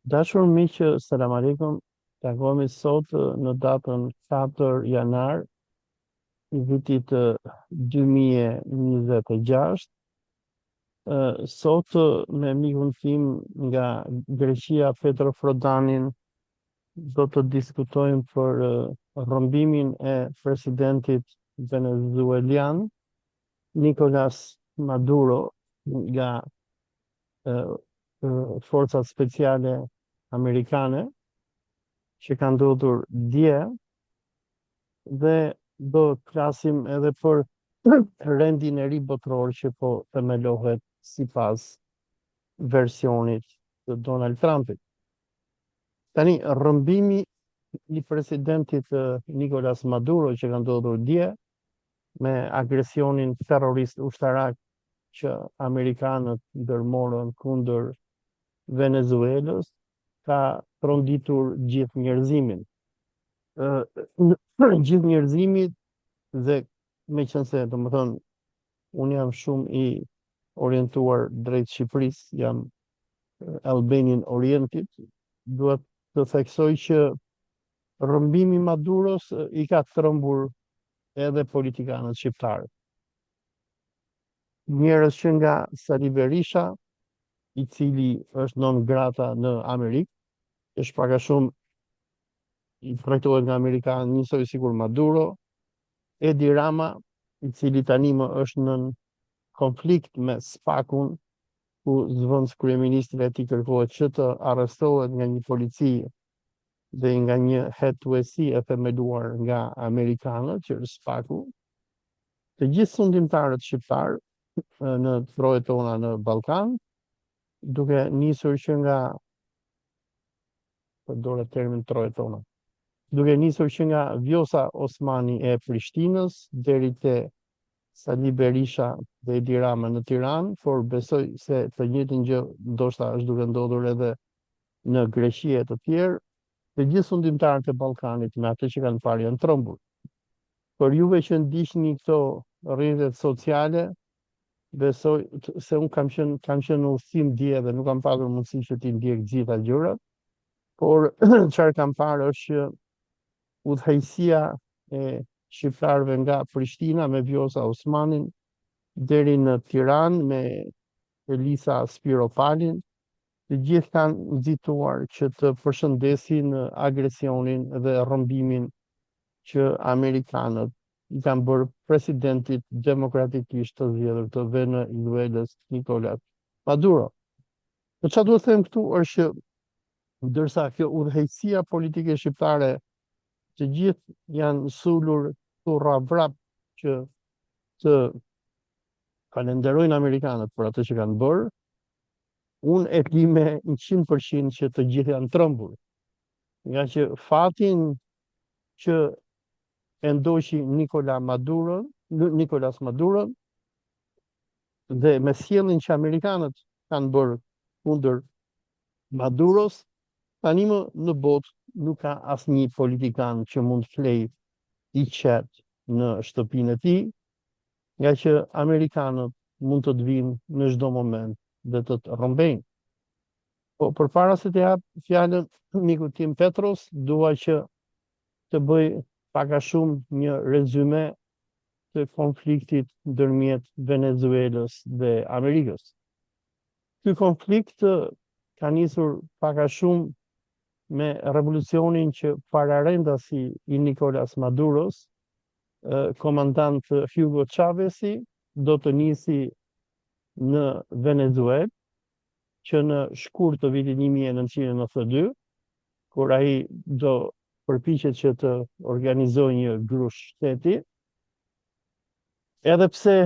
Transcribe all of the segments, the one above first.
Dashur miq, selam aleikum. Takohemi sot në datën 4 janar i vitit 2026. Sot me mikun tim nga Greqia, Petro Frodanin, do të diskutojmë për rrëmbimin e presidentit venezuelian Nicolas Maduro nga forcat speciale amerikane që ka ndodhur dje dhe do të flasim edhe për rendin e ri botror që po themelohet sipas versionit të Donald Trumpit. Tani rrëmbimi i presidentit Nicolas Maduro që ka ndodhur dje me agresionin terrorist ushtarak që amerikanët ndërmorën kundër Venezuelës ka tronditur gjithë njerëzimin. Gjithë njerëzimit dhe me qënë se, do më thonë, unë jam shumë i orientuar drejt Shqipërisë, jam Albanian oriented, duhet të theksoj që rrëmbimi Maduros i ka trembur edhe politikanët shqiptarë. Njerëz që nga Sali Berisha, i cili është non grata në Amerikë, është pak a shumë i trajtohet nga Amerikanë njësoj sikur Maduro, Edi Rama, i cili tani më është në konflikt me SPAK-un, ku zëvendës kryeministri e tij kërkohet që të arrestohet nga një polici dhe nga një hetuesi e themeluar nga amerikanët, që është SPAK-u. Të gjithë sundimtarët shqiptar në trojet tona në Ballkan, duke nisur që nga përdore termin trojet tona, duke nisur që nga Vjosa Osmani e Prishtinës deri te Sali Berisha dhe Edi Rama në Tiranë, por besoj se të njëjtën gjë ndoshta është duke ndodhur edhe në Greqi e të tjerë. Të gjithë sundimtarët e Ballkanit me atë që kanë parë janë trembur. Për juve që ndiqni këto rrjetet sociale, besoj se unë kam qenë në udhëtim dje dhe nuk kam pasur mundësi që ti ndjek gjitha gjërat, por çfarë kam parë është që udhëheqësia e shqiptarëve nga Prishtina me Vjosa Osmanin deri në Tiranë me Elisa Spiropalin, të gjithë kanë nxituar që të përshëndesin agresionin dhe rrëmbimin që amerikanët i kanë bërë presidentit demokratikisht të zgjedhur të Venezuelës Nicolas Maduro. Por çfarë duhet të them këtu është që ndërsa kjo udhëheqësia politike shqiptare të gjithë janë sulur thurra vrap që të falenderojnë amerikanët për atë që kanë bërë, unë e di me 100% që të gjithë janë trembur. Nga që fatin që e ndoqi Nicolas Maduro dhe me sjelljen që amerikanët kanë bërë kundër Maduros, tani më në botë nuk ka asnjë politikan që mund të flej i qetë në shtëpinë e tij, nga që amerikanët mund të vinë në çdo moment dhe të të rrëmbejnë. Po përpara se të jap fjalën mikut tim Petros, dua që të bëj pak a shumë një rezume të konfliktit ndërmjet Venezuelës dhe Amerikës. Ky konflikt ka nisur pak a shumë me revolucionin që pararendasi i Nicolas Maduros, komandant Hugo Chavezi, do të nisi në Venezuelë, që në shkurt të vitit 1992, kur ai do përpiqet që të organizojë një grush shteti, edhe pse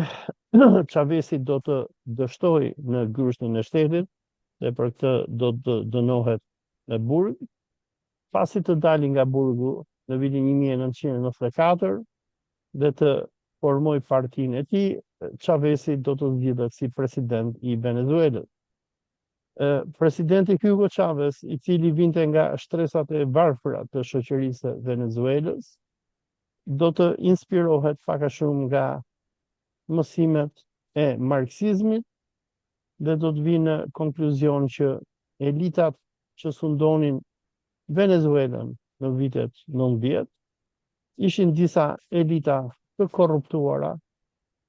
Chavezi do të dështojë në grushtin e shtetit dhe për këtë do të dënohet në burg. Pasi të dali nga burgu në vitin 1994 dhe të formoj partinë e tij, Chavezi do të zgjidhet si president i Venezuelës. Presidenti Hugo Chavez, i cili vinte nga shtresat e varfëra të shoqërisë së Venezuelës, do të inspirohet pak a shumë nga mësimet e marksizmit dhe do të vinë në konkluzion që elitat që sundonin Venezuelën në vitet 90, ishin disa elita të korruptuara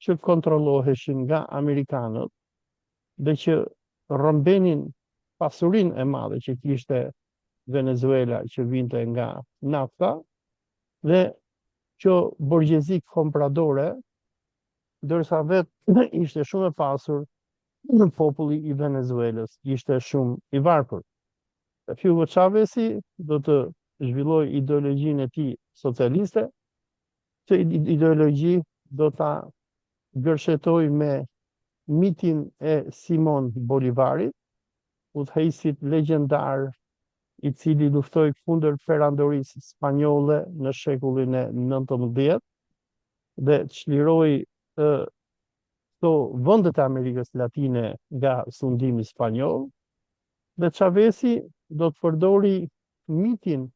që kontrolloheshin nga amerikanët dhe që rrëmbenin pasurinë e madhe që kishte Venezuela që vinte nga nafta dhe që borgjezi kompradore, ndërsa vetë ishte shumë e pasur populli i Venezuelës, ishte shumë i varfër. Hugo Chavezi do të zhvilloj ideologjinë e tij socialiste, që ideologji do ta gërshetoj me mitin e Simon Bolivarit, udhëheqësit legjendar i cili luftoi kundër perandorisë spanjolle në shekullin e 19 dhe çliroi këto vendet e Amerikës Latine nga sundimi spanjoll, dhe Chavezi do të përdori mitin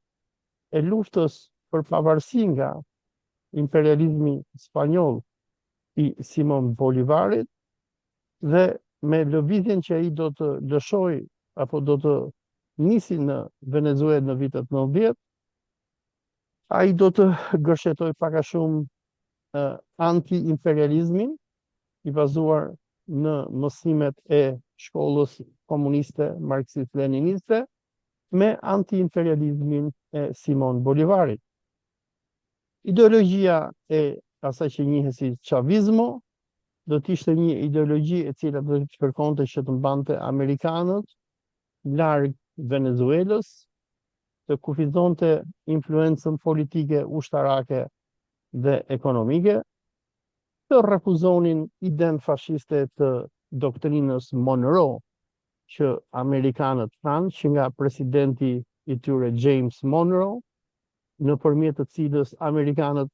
e luftës për pavarësi nga imperializmi spanjoll i Simon Bolivarit dhe me lëvizjen që ai do të lëshoj apo do të nisi në Venezuelë në vitet 90, ai do të gërshetoj pak a shumë anti-imperializmin i bazuar në mësimet e shkollës komuniste marksist-leniniste me anti-imperializmin e Simon Bolivarit. Ideologjia e asaj që njihet si Chavizmo do të ishte një ideologji e cila do të kërkonte që të mbante amerikanët larg Venezuelës, të kufizonte influencën politike, ushtarake dhe ekonomike, të refuzonin idenë fashiste të doktrinës Monroe që amerikanët kanë, që nga presidenti i tyre James Monroe, nëpërmjet të cilës amerikanët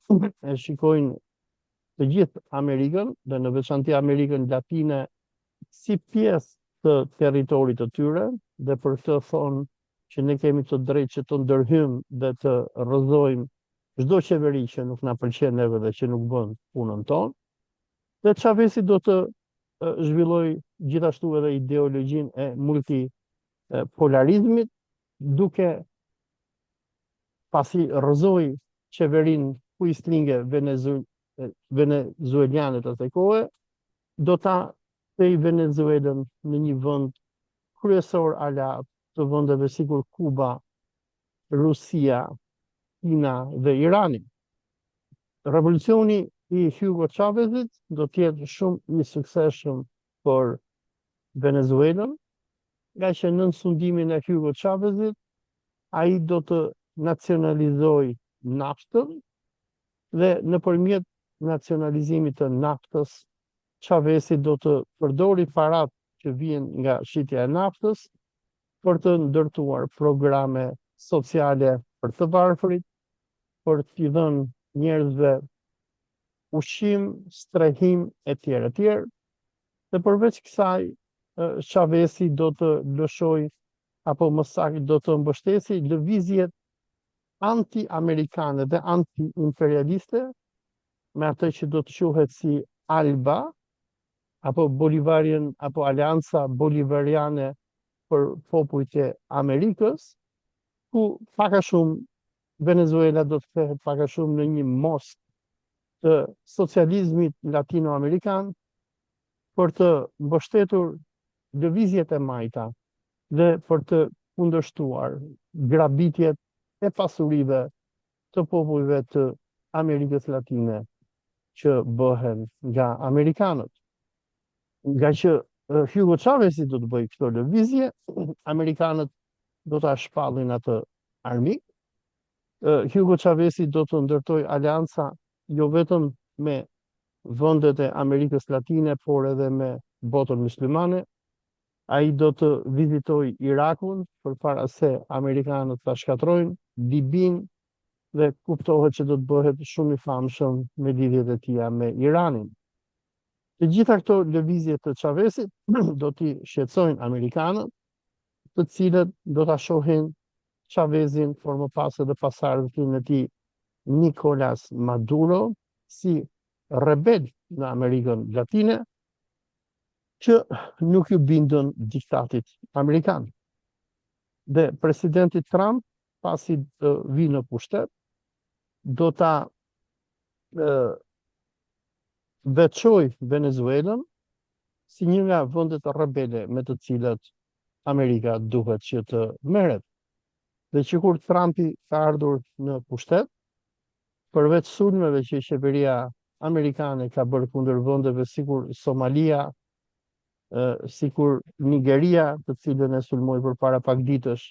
e shikojnë të gjithë Amerikën dhe në veçanti Amerikën Latine si pjesë të territorit të tyre, dhe për këtë thonë që ne kemi të drejtë që të ndërhyjmë dhe të rrëzojmë çdo qeveri që nuk na pëlqen neve dhe që nuk bën punën tonë. Dhe Chavezi do të zhvilloj gjithashtu edhe ideologjinë e multipolarizmit, duke pasi rrëzoi qeverinë kuislinge venezueliane të asaj kohe, do ta kthej Venezuelën në një vend kryesor aleat të vendeve sikur Kuba, Rusia, Kina dhe Irani. Revolucioni i Hugo Chavezit do të jetë shumë i suksesshëm për Venezuelën, nga që nën sundimin e Hugo Chavezit ai do të nacionalizojë naftën dhe nëpërmjet nacionalizimit të naftës Chavezi do të përdori parat që vijnë nga shitja e naftës për të ndërtuar programe sociale për të varfrit, për t'i dhënë njerëzve ushqim, strehim e tjerë e tjerë. Dhe përveç kësaj, Chavezi do të lëshoj apo më saktë do të mbështesi lëvizjet anti-amerikane dhe anti-imperialiste, me atë që do të quhet si ALBA, apo Bolivarian, apo Aleanca Bolivariane për popujt e Amerikës, ku pak a shumë Venezuela do të kthehet pak a shumë në një most të socializmit latinoamerikan për të mbështetur lëvizjet e majta dhe për të kundërshtuar grabitjet e pasurive të popujve të Amerikës Latine që bëhen nga amerikanët. Nga që Hugo Chavezi do të bëjë këto lëvizje, amerikanët do ta shpallin atë armik. Hugo Chavezi do të ndërtoj aleanca jo vetëm me vendet e Amerikës Latine, por edhe me botën muslimane. Ai do të vizitoj Irakun përpara se amerikanët ta shkatrojnë, Libin, dhe kuptohet që do të bëhet shumë i famshëm me lidhjet e tija me Iranin. Të gjitha këto lëvizje të Chavezit do t'i shqetësojnë amerikanët, të cilët do ta shohin Chavezin, por më pas edhe pasardhësin e tij Nicolas Maduro si rebel në Amerikën Latine, që nuk ju bindën diktatit amerikan. Dhe presidenti Trump, pasi të vi në pushtet, do ta veçoj Venezuelën si një nga vendet rebele me të cilat Amerika duhet që të merret. Dhe që kur Trumpi ka ardhur në pushtet, përveç sulmeve që qeveria amerikane ka bërë kundër vendeve sikur Somalia, sikur Nigeria, të cilën e sulmoi përpara pak ditësh,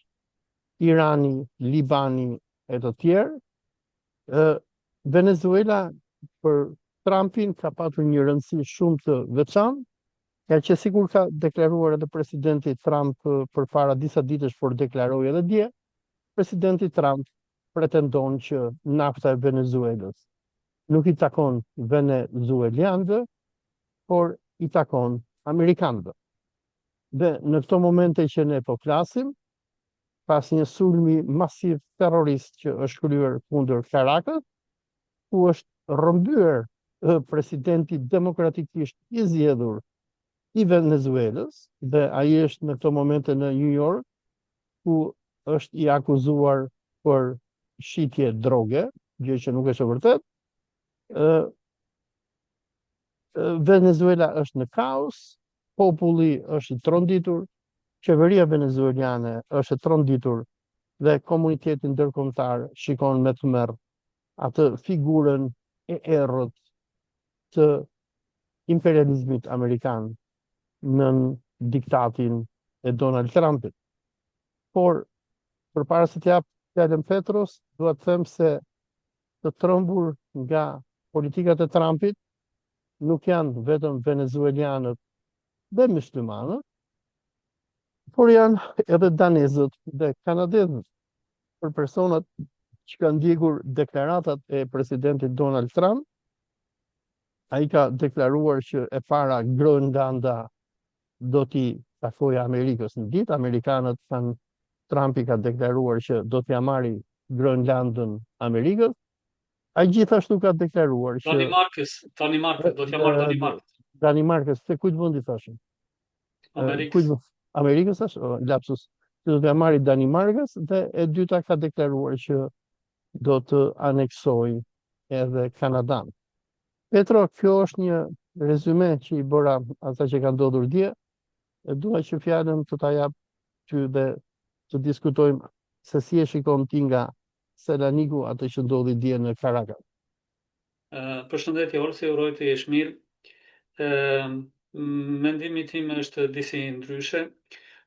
Irani, Libani e të tjerë, Venezuela për Trumpin ka patur një rëndësi shumë të veçantë, ja që sikur ka deklaruar edhe presidenti Trump përpara disa ditësh, por deklaroi edhe dje, presidenti Trump pretendon që nafta e Venezuelës nuk i takon venezuelianëve, por i takon amerikanëve. Dhe në këto momente që ne po flasim, pas një sulmi masiv terrorist që është kryer kundër Caracas, ku është rrëmbyer presidenti demokratikisht i zgjedhur i Venezuelës, dhe ai është në këto momente në New York, ku është i akuzuar për shitje droge, gjë që nuk është e vërtetë. Venezuela është në kaos, populli është i tronditur, qeveria venezueliane është e tronditur dhe komuniteti ndërkombëtar shikon me tmerr atë figurën e errët të imperializmit amerikan në diktatin e Donald Trumpit. Por, përpara se të jap fjalën Petros, dua të them se të trembur nga politikat e Trumpit nuk janë vetëm venezuelianët dhe muslimanët, por janë edhe danezët dhe kanadezët. Për personat që kanë ndjekur deklaratat e presidentit Donald Trump, ai ka deklaruar që e para Groenlanda do t'i takojë Amerikës në ditë. Amerikanët kanë, Trumpi ka deklaruar që do t'ia marrë Groenlandën Amerikës. Ai gjithashtu ka deklaruar që Danimarkës, do t'ja marrë Danimarkës. Danimarkës, se kujt vendi thashën? Amerikës. Amerikës është, lapsus, që do t'ia marrë Danimarkës, dhe e dyta ka deklaruar që do të aneksojë edhe Kanadan. Petro, kjo është një rezume që i bëra asaj që ka ndodhur dje. E dua që fjalën të ta jap ty dhe të diskutojmë se si e shikon ti nga Selaniku atë që ndodhi dje në Caracas. Përshëndetje Olsi, uroj të jesh mirë. Mendimi tim është disi ndryshe.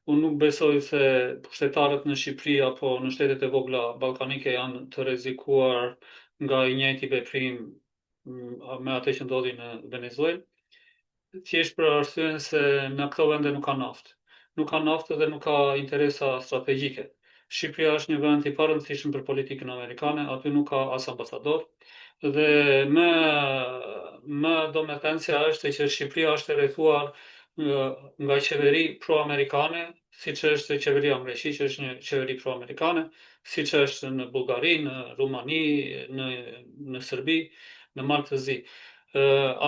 Unë nuk besoj se pushtetarët në Shqipëri apo në shtetet e vogla ballkanike janë të rrezikuar nga i njëjti veprim me atë që ndodhi në Venezuelë. Thjesht për arsyen se në këto vende nuk ka naftë. Nuk ka naftë dhe nuk ka interesa strategjike. Shqipëria është një vend i parëndësishëm për politikën amerikane, aty nuk ka as ambasador. Dhe më domethënësia është që Shqipëria është e rrethuar nga qeveri pro-amerikane, siç është qeveria Mreshi, që është një qeveri pro-amerikane, siç është në Bullgari, në Rumani, në Serbi, në Malë të Zi.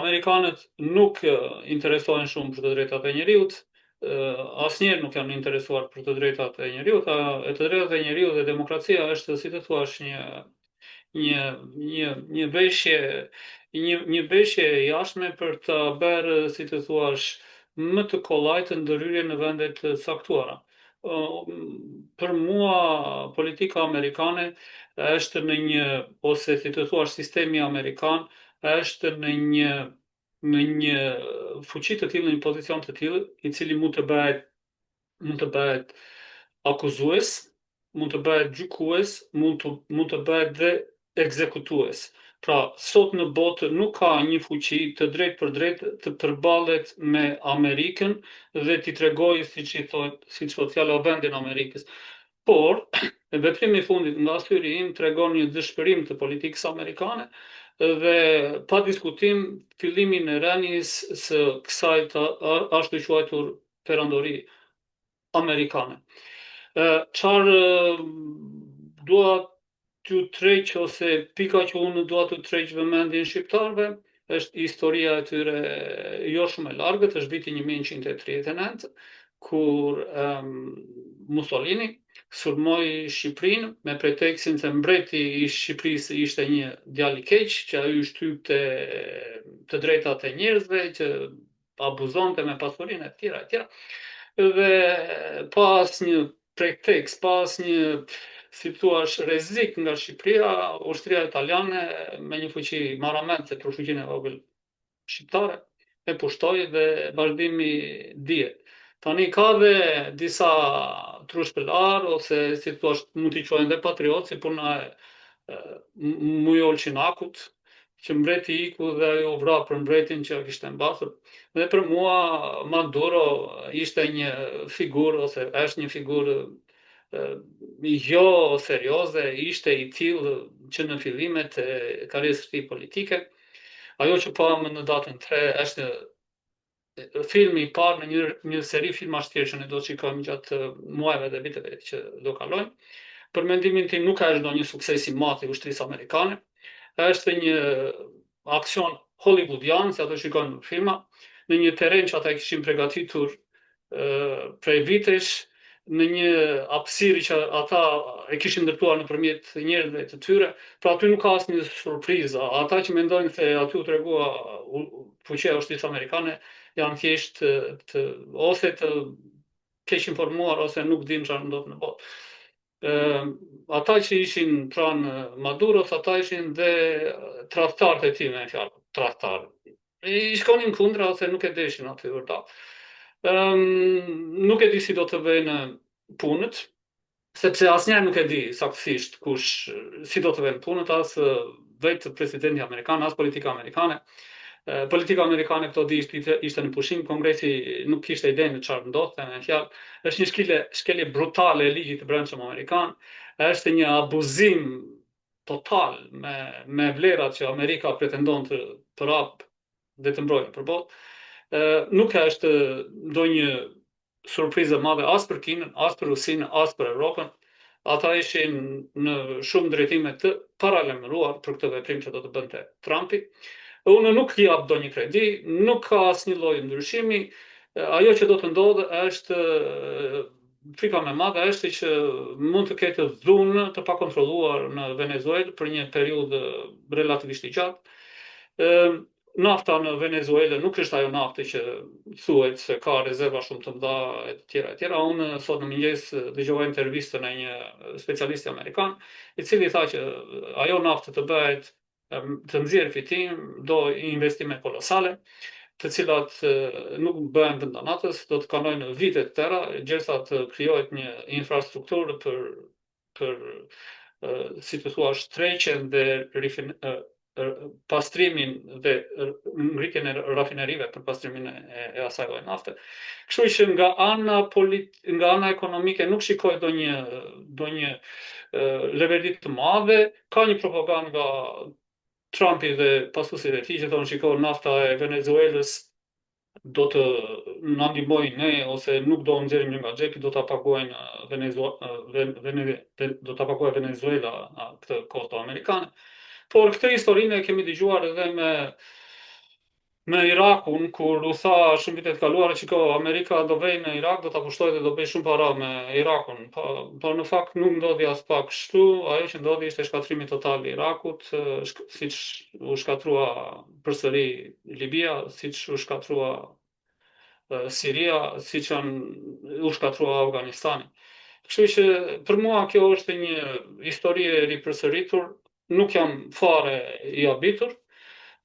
Amerikanët nuk interesohen shumë për të drejtat e njeriut, asnjëherë nuk janë interesuar për të drejtat e njeriut. E të drejtat e njeriut dhe demokracia është, si të thuash, një veshje, një veshje e jashtme për të bërë, si të thuash, më të kollajt ndërhyrje në vende të caktuara. Për mua politika amerikane është në një, ose si të thuash sistemi amerikan është në një fuqi të tillë, në një pozicion të tillë, i cili mund të bëhet akuzues, mund të bëhet gjykues, mund të bëhet dhe ekzekutues. Pra, sot në botë nuk ka një fuqi të drejtë për drejtë të përballet me Amerikën dhe t'i tregojë, siç thot fjala, vendin Amerikës. Por, veprimi i fundit nga syri im tregon një dëshpërim të politikës amerikane dhe pa diskutim fillimin e rënies së kësaj të ashtu quajtur perandori amerikane. Çfarë dua t'ju treq, ose pika që unë dua t'ju treq vëmendjen shqiptarëve, është historia e tyre jo shumë e largët, është viti 1939, kur Mussolini sulmoi Shqipërinë me pretekstin se mbreti i Shqipërisë ishte një djalë i keq, që ai u shtypte të drejtat e njerëzve, që abuzonte me pasurinë e tjera e tjera. Dhe pas një pretekst, pas një, si thua, rrezik nga Shqipëria, ushtria italiane me një fuqi marramente për fuqinë e vogël shqiptare e pushtoi dhe vazhdimi dihet. Tani ka dhe disa trushpëlar ose si thua mund t'i quajnë dhe patriot, si puna e Mujol Çinakut, që mbreti iku dhe ajo vra për mbretin që kishte mbathur. Dhe për mua Maduro ishte një figurë ose është një figurë jo serioze, ishte i tillë që në fillimet e karrierës së tij politike. Ajo që pamë në datën 3 është filmi i parë në një seri filmash tjerë që ne do të shikojmë gjatë muajve dhe viteve që do kalojnë. Për mendimin tim nuk ka ndonjë sukses i madh i ushtrisë amerikane. Është një aksion hollywoodian, si ato shikojnë në filma, në një terren që ata e kishin përgatitur prej vitesh, në një hapësirë që ata e kishin ndërtuar nëpërmjet njerëzve të tyre, pra aty nuk ka asnjë surprizë. Ata që mendojnë se aty u tregua fuqia e ushtrisë amerikane janë thjesht ose të keq informuar ose nuk dinë çfarë ndodh në botë. Ata që ishin pranë Maduros, ata ishin dhe tradhtarët e tij, me fjalë, tradhtarë. I shkonin kundra ose nuk e deshin aty vërtet. Nuk e di si do të vënë punët, sepse asnjëherë nuk e di saktësisht kush si do të vënë punët, as vetë presidenti amerikan, as politika amerikane. Politika amerikane këto ditë ishte në pushim, kongresi nuk kishte idenë çfarë ndodhte, me fjalë, është një shkelje brutale e ligjit të brendshëm amerikan, është një abuzim total me vlerat që Amerika pretendon të rap dhe të mbrojë për botë. Nuk është ndonjë surprizë e madhe as për Kinën, as për Rusinë, as për Evropën. Ata ishin në shumë drejtime të paralajmëruar për këtë veprim që do të bënte Trumpi. Unë nuk i jap ndonjë kredi, nuk ka asnjë lloj ndryshimi. Ajo që do të ndodhë është frika më e madhe është që mund të ketë dhunë të pakontrolluar në Venezuelë për një periudhë relativisht të gjatë. Nafta në Venezuelë nuk është ajo naftë që thuhet se ka rezerva shumë të mëdha e tjera e tjera. Unë sot në mëngjes dëgjova intervistën e një specialisti amerikan, i cili tha që ajo naftë të bëhet të nxjerrë fitim, do investime kolosale, të cilat nuk bëhen vendanatës, do të kalojnë vite të tëra, derisa të krijohet një infrastrukturë për si të thua shtreqen dhe pastrimin dhe ngritjen e rafinerive për pastrimin e asaj lloji nafte. Kështu që nga ana ekonomike nuk shikoj ndonjë leverdi të madhe, ka një propagandë nga Trumpi dhe pasuesit e tij që thonë shikoj nafta e Venezuelës do të na ndihmojë ne ose nuk do nxjerrim nga xhepi, do ta paguajnë do ta paguajë Venezuela këtë kosto amerikane. Por këtë historinë e kemi dëgjuar edhe me Irakun, kur u tha shumë vite të kaluara që Amerika do vej në Irak, do ta pushtojë dhe do bëj shumë para me Irakun. Por në fakt nuk ndodhi as pak kështu. Ajo që ndodhi ishte shkatrimi total i Irakut, siç u shkatrua përsëri Libia, siç u shkatrua Siria, siç u shkatrua Afganistani. Kështu që për mua kjo është një histori e ripërsëritur, nuk jam fare i habitur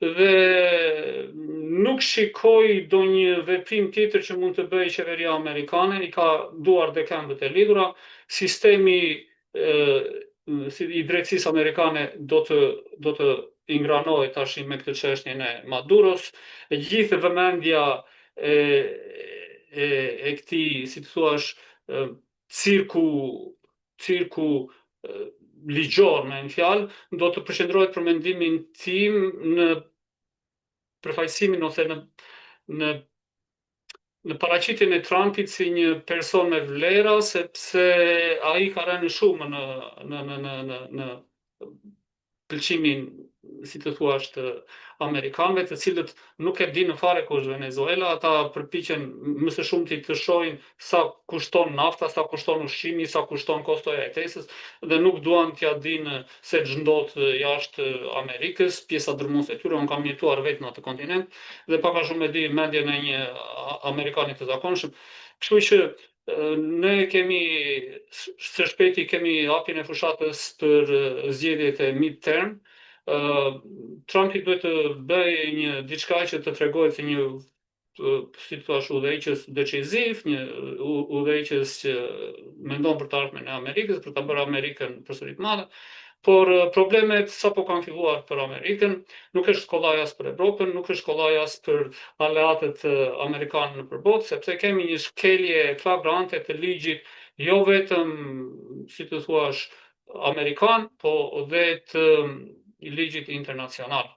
dhe nuk shikoj ndonjë veprim tjetër që mund të bëjë qeveria amerikane, i ka duar dhe këmbët e lidhura. Sistemi i drejtësisë amerikane do të ingranohet tash me këtë çështjen e Maduros. Gjithë vëmendja e këtij, si të thuash, cirku ligjor, me një fjalë, do të përqendrohet për mendimin tim në përfaqësimin ose në paraqitjen e Trumpit si një person me vlera, sepse ai ka rënë shumë në pëlqimin, si të thuash, të amerikanëve, të cilët nuk e dinë fare ku është Venezuela, ata përpiqen më së shumti të shohin sa kushton nafta, sa kushton ushqimi, sa kushton kostoja e jetesës dhe nuk duan t'ja dinë se ç'ndodh jashtë Amerikës, pjesa dërmuese e tyre. Unë kam jetuar vetë në atë kontinent dhe pak a shumë e di mendjen e një amerikani të zakonshëm. Kështu që ne kemi së shpejti kemi hapjen e fushatës për zgjedhjet e midterm. Trumpi duhet të bëjë një diçka që të tregojë se një si të thash udhëheqës deciziv, një udhëheqës që mendon për të ardhmen e Amerikës, për ta bërë Amerikën përsëri të madhe. Por problemet sapo kanë filluar për Amerikën, nuk është kollaj as për Evropën, nuk është kollaj as për aleatët amerikanë nëpër botë, sepse kemi një shkelje flagrante të ligjit, jo vetëm, si të thuash, amerikan, po dhe të ligjit internacional.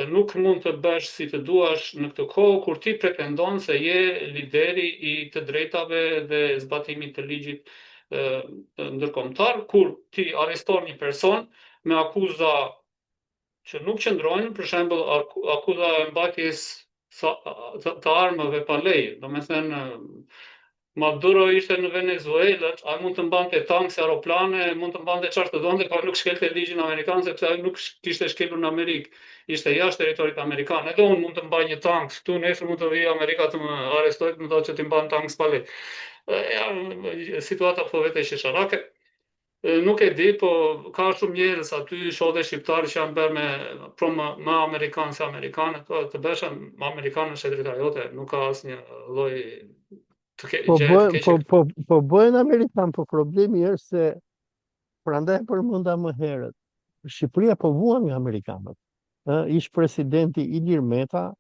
Nuk mund të bësh si të duash në këtë kohë kur ti pretendon se je lideri i të drejtave dhe zbatimit të ligjit ndërkombëtar, kur ti arreston një person me akuza që nuk qëndrojnë, për shembull akuza e mbajtjes të armëve pa leje. Domethënë Maduro ishte në Venezuelë, ai mund të mbante tankë, aeroplane, mund të mbante çfarë të donte, por nuk shkelte ligjin amerikan sepse ai nuk kishte shkelur në Amerikë. Ishte jashtë territorit amerikan. Edhe unë mund të mbaj një tank këtu, nesër mund të vijë Amerika të më arrestojë, të më thotë që ti mban tank pa leje. Situata po vetë shesharake. Nuk e di, po ka shumë njerëz aty, shoh dhe shqiptarë që janë bërë më amerikanë se amerikanë, të bësh amerikanë në shtetrita jote, nuk ka asnjë lloj Po bëhen Amerikan, po problemi është se prandaj përmenda më herët. Shqipëria po vuan nga amerikanët. Ish presidenti Ilir Meta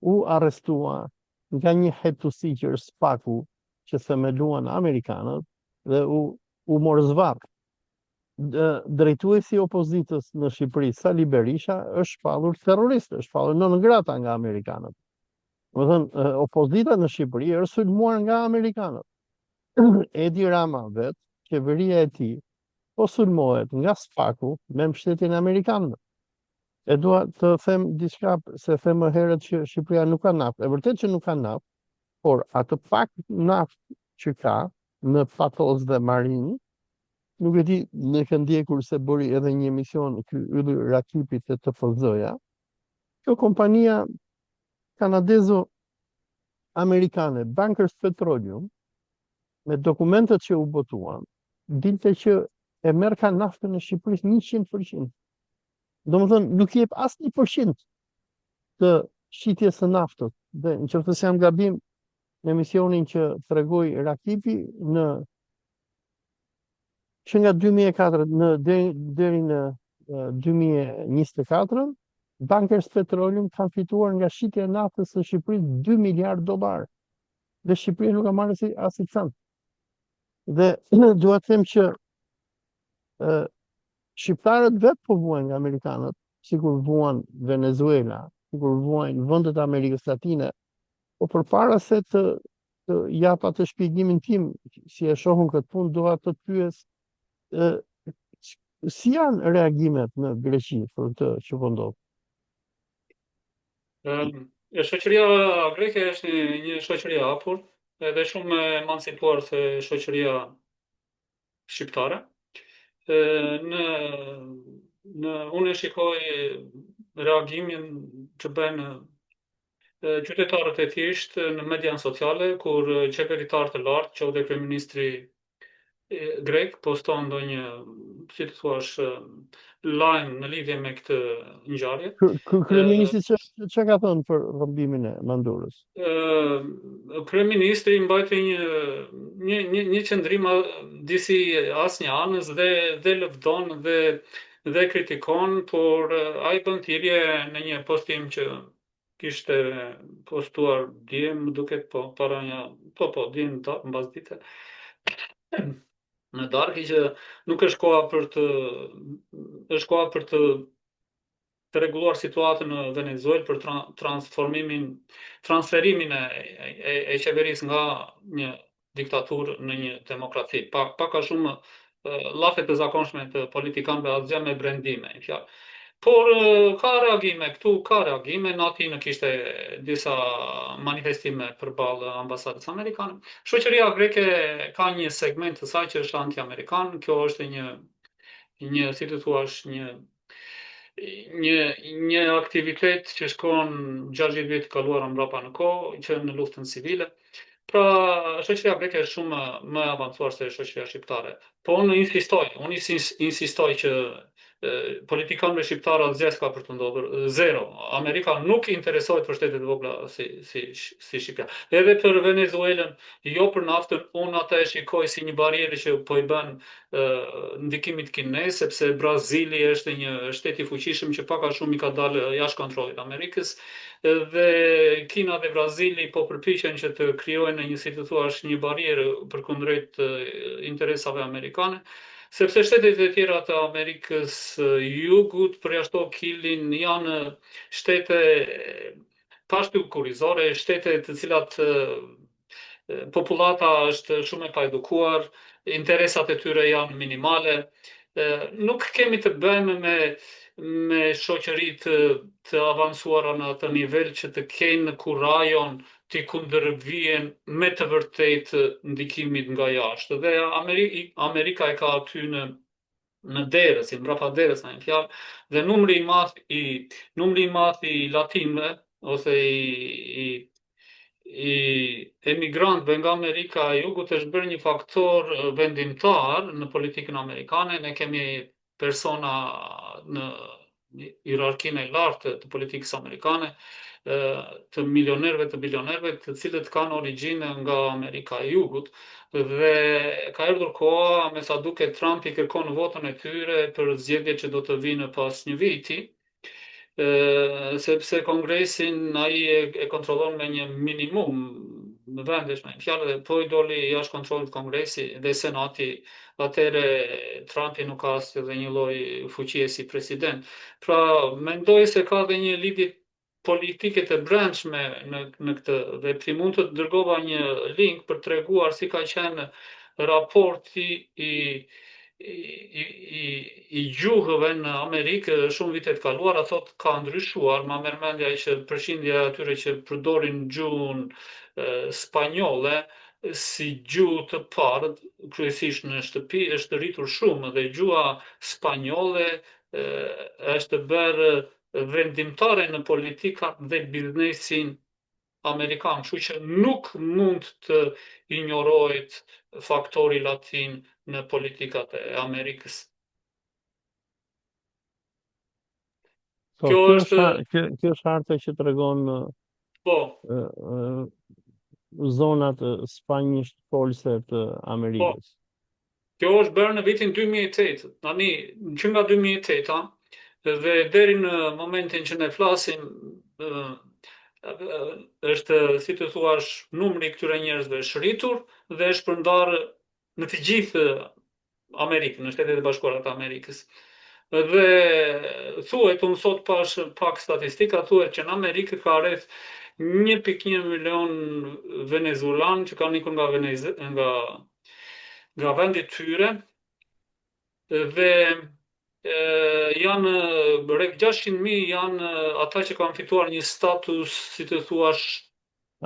u arrestua nga një hetusi që është Spaku, që themeluan amerikanët dhe u morë zvarr. Drejtuesi i opozitës në Shqipëri, Sali Berisha, është shpallur terrorist, është shpallur nën grata nga amerikanët. Do të thënë, opozita në Shqipëri është sulmuar nga amerikanët. Edi Rama vetë, qeveria e tij, po sulmohet nga Spaku me mbështetjen e amerikanëve. E dua të them diçka, se them më herët që Shqipëria nuk ka naftë. E vërtet që nuk ka naftë, por atë pak naftë që ka në Patos dhe Marini, nuk e di, ne kanë ndjekur se bëri edhe një emision ky Ylli Rakipit të TFZ-ja. Kjo kompania kanadezo-amerikane, Bankers Petroleum, me dokumentet që u botuan, dilte që e merr ka naftën e Shqipërisë 100%. Domethënë nuk jep as 1% të shitjes së naftës. Dhe nëse jam gabim, në emisionin që tregoi Rakipi që nga 2004 deri në 2024, Bankers Petroleum kanë fituar nga shitja e naftës së Shqipërisë $2 miliardë. Dhe Shqipëria nuk ka marrë as i cent. Dhe dua të them që shqiptarët vetë po vuajnë nga amerikanët, sikur vuan Venezuela, sikur vuajnë vendet e Amerikës Latine, po përpara se të jap atë shpjegimin tim, si e shohun këtë punë, dua të pyes si janë reagimet në Greqi për këtë që po ndodh. Shoqëria greke është një shoqëri e hapur, edhe shumë e emancipuar se shoqëria shqiptare. Unë e shikoj reagimin që bëjnë qytetarët e thjeshtë në median sociale, kur qeveritar të lartë, qoftë kryeministri grek, poston ndonjë, si të thuash, lajm në lidhje me këtë ngjarje. Kryeministri çka ka thënë për rrëmbimin e Mandurës? Kryeministri mbajti një qendrim disi asnjë anës dhe lëvdon dhe kritikon, por ai bën thirrje në një postim që kishte postuar dje, më duket, para dje mbas dite. Në darkë që nuk është koha është koha për të rregulluar situatën në Venezuelë, për transferimin e qeverisë nga një diktaturë në një demokraci. Pak a shumë llafe të zakonshme të politikanëve asgjë me brendime, në fjalë. Por ka reagime këtu, ka reagime, natë në kishte disa manifestime përballë ambasadës amerikane. Shoqëria greke ka një segment të saj që është anti-amerikan, kjo është një si të thuash një një aktivitet që shkon 60 vjet të kaluara mbrapa në kohë, që në luftën civile. Pra, shoqëria greke është shumë më e avancuar se shoqëria shqiptare. Po unë insistoj që politikanëve shqiptarë asgjë s'ka për të ndodhur, zero. Amerika nuk interesohet për shtetet e vogla si Shqipëria. Edhe për Venezuelën, jo për naftën, unë atë e shikoj si një barierë që po i bën ndikimit kinez, sepse Brazili është një shtet i fuqishëm që pak a shumë i ka dalë jashtë kontrollit të Amerikës, dhe Kina dhe Brazili po përpiqen që të krijojnë një si të thuash një barierë përkundrejt interesave amerikane, sepse shtetet e tjera të Amerikës Jugut, përjashto Kilin, janë shtete pashkurizore, shtete të cilat popullata është shumë e paedukuar, interesat e tyre janë minimale. Nuk kemi të bëjmë me shoqëri të avancuara në atë nivel që të kenë kurajon të kundërvijën me të vërtet ndikimit nga jashtë. Dhe Amerika e ka aty në derës, i mbrapa derës në fjalë, dhe numri i madh i latinëve ose i emigrantëve nga Amerika e Jugut është bërë një faktor vendimtar në politikën amerikane. Ne kemi persona në hierarkinë e lartë të politikës amerikane, të milionerëve, të bilionerëve, të cilët kanë origjinë nga Amerika e Jugut, dhe ka erdhur koha, me sa duket Trumpi kërkon votën e tyre për zgjedhjet që do të vinë pas një viti, sepse Kongresin ai e kontrollon me një minimum në vendesh me fjalë, dhe po i doli jashtë kontrollit Kongresi dhe Senati, atëre Trumpi nuk ka as edhe një lloj fuqie si president. Pra, mendoj se ka dhe një lidhje politike të brendshme në këtë, dhe ti mund të dërgova një link për treguar si ka qenë raporti i gjuhëve në Amerikë shumë vite të kaluara, thot ka ndryshuar, ma merr mendja që përqindja e atyre që përdorin gjuhën spanjolle si gjuhë të parë, kryesisht në shtëpi, është rritur shumë, dhe gjuha spanjolle është bërë vendimtare në politikat dhe biznesin amerikan, kështu që nuk mund të injorohet faktori latin në politikat e Amerikës. Po, Kjo kjo është, është harta që tregon po, zonat spanjisht folëse të po, Amerikës. kjo është bërë në vitin 2008. Tani, që nga 2008-a, dhe deri në momentin që ne flasim, është, si të thuash, numri i këtyre njerëzve është rritur dhe është përndarë në të gjithë Amerikën, në Shtetet e Bashkuara të Amerikës. Dhe thuhet, unë sot pash pak statistika, thuhet që në Amerikë ka rreth 1,1 milion venezuelan që kanë ikur nga vendi i tyre, dhe janë rreth 600.000 janë ata që kanë fituar një status, si të thuash,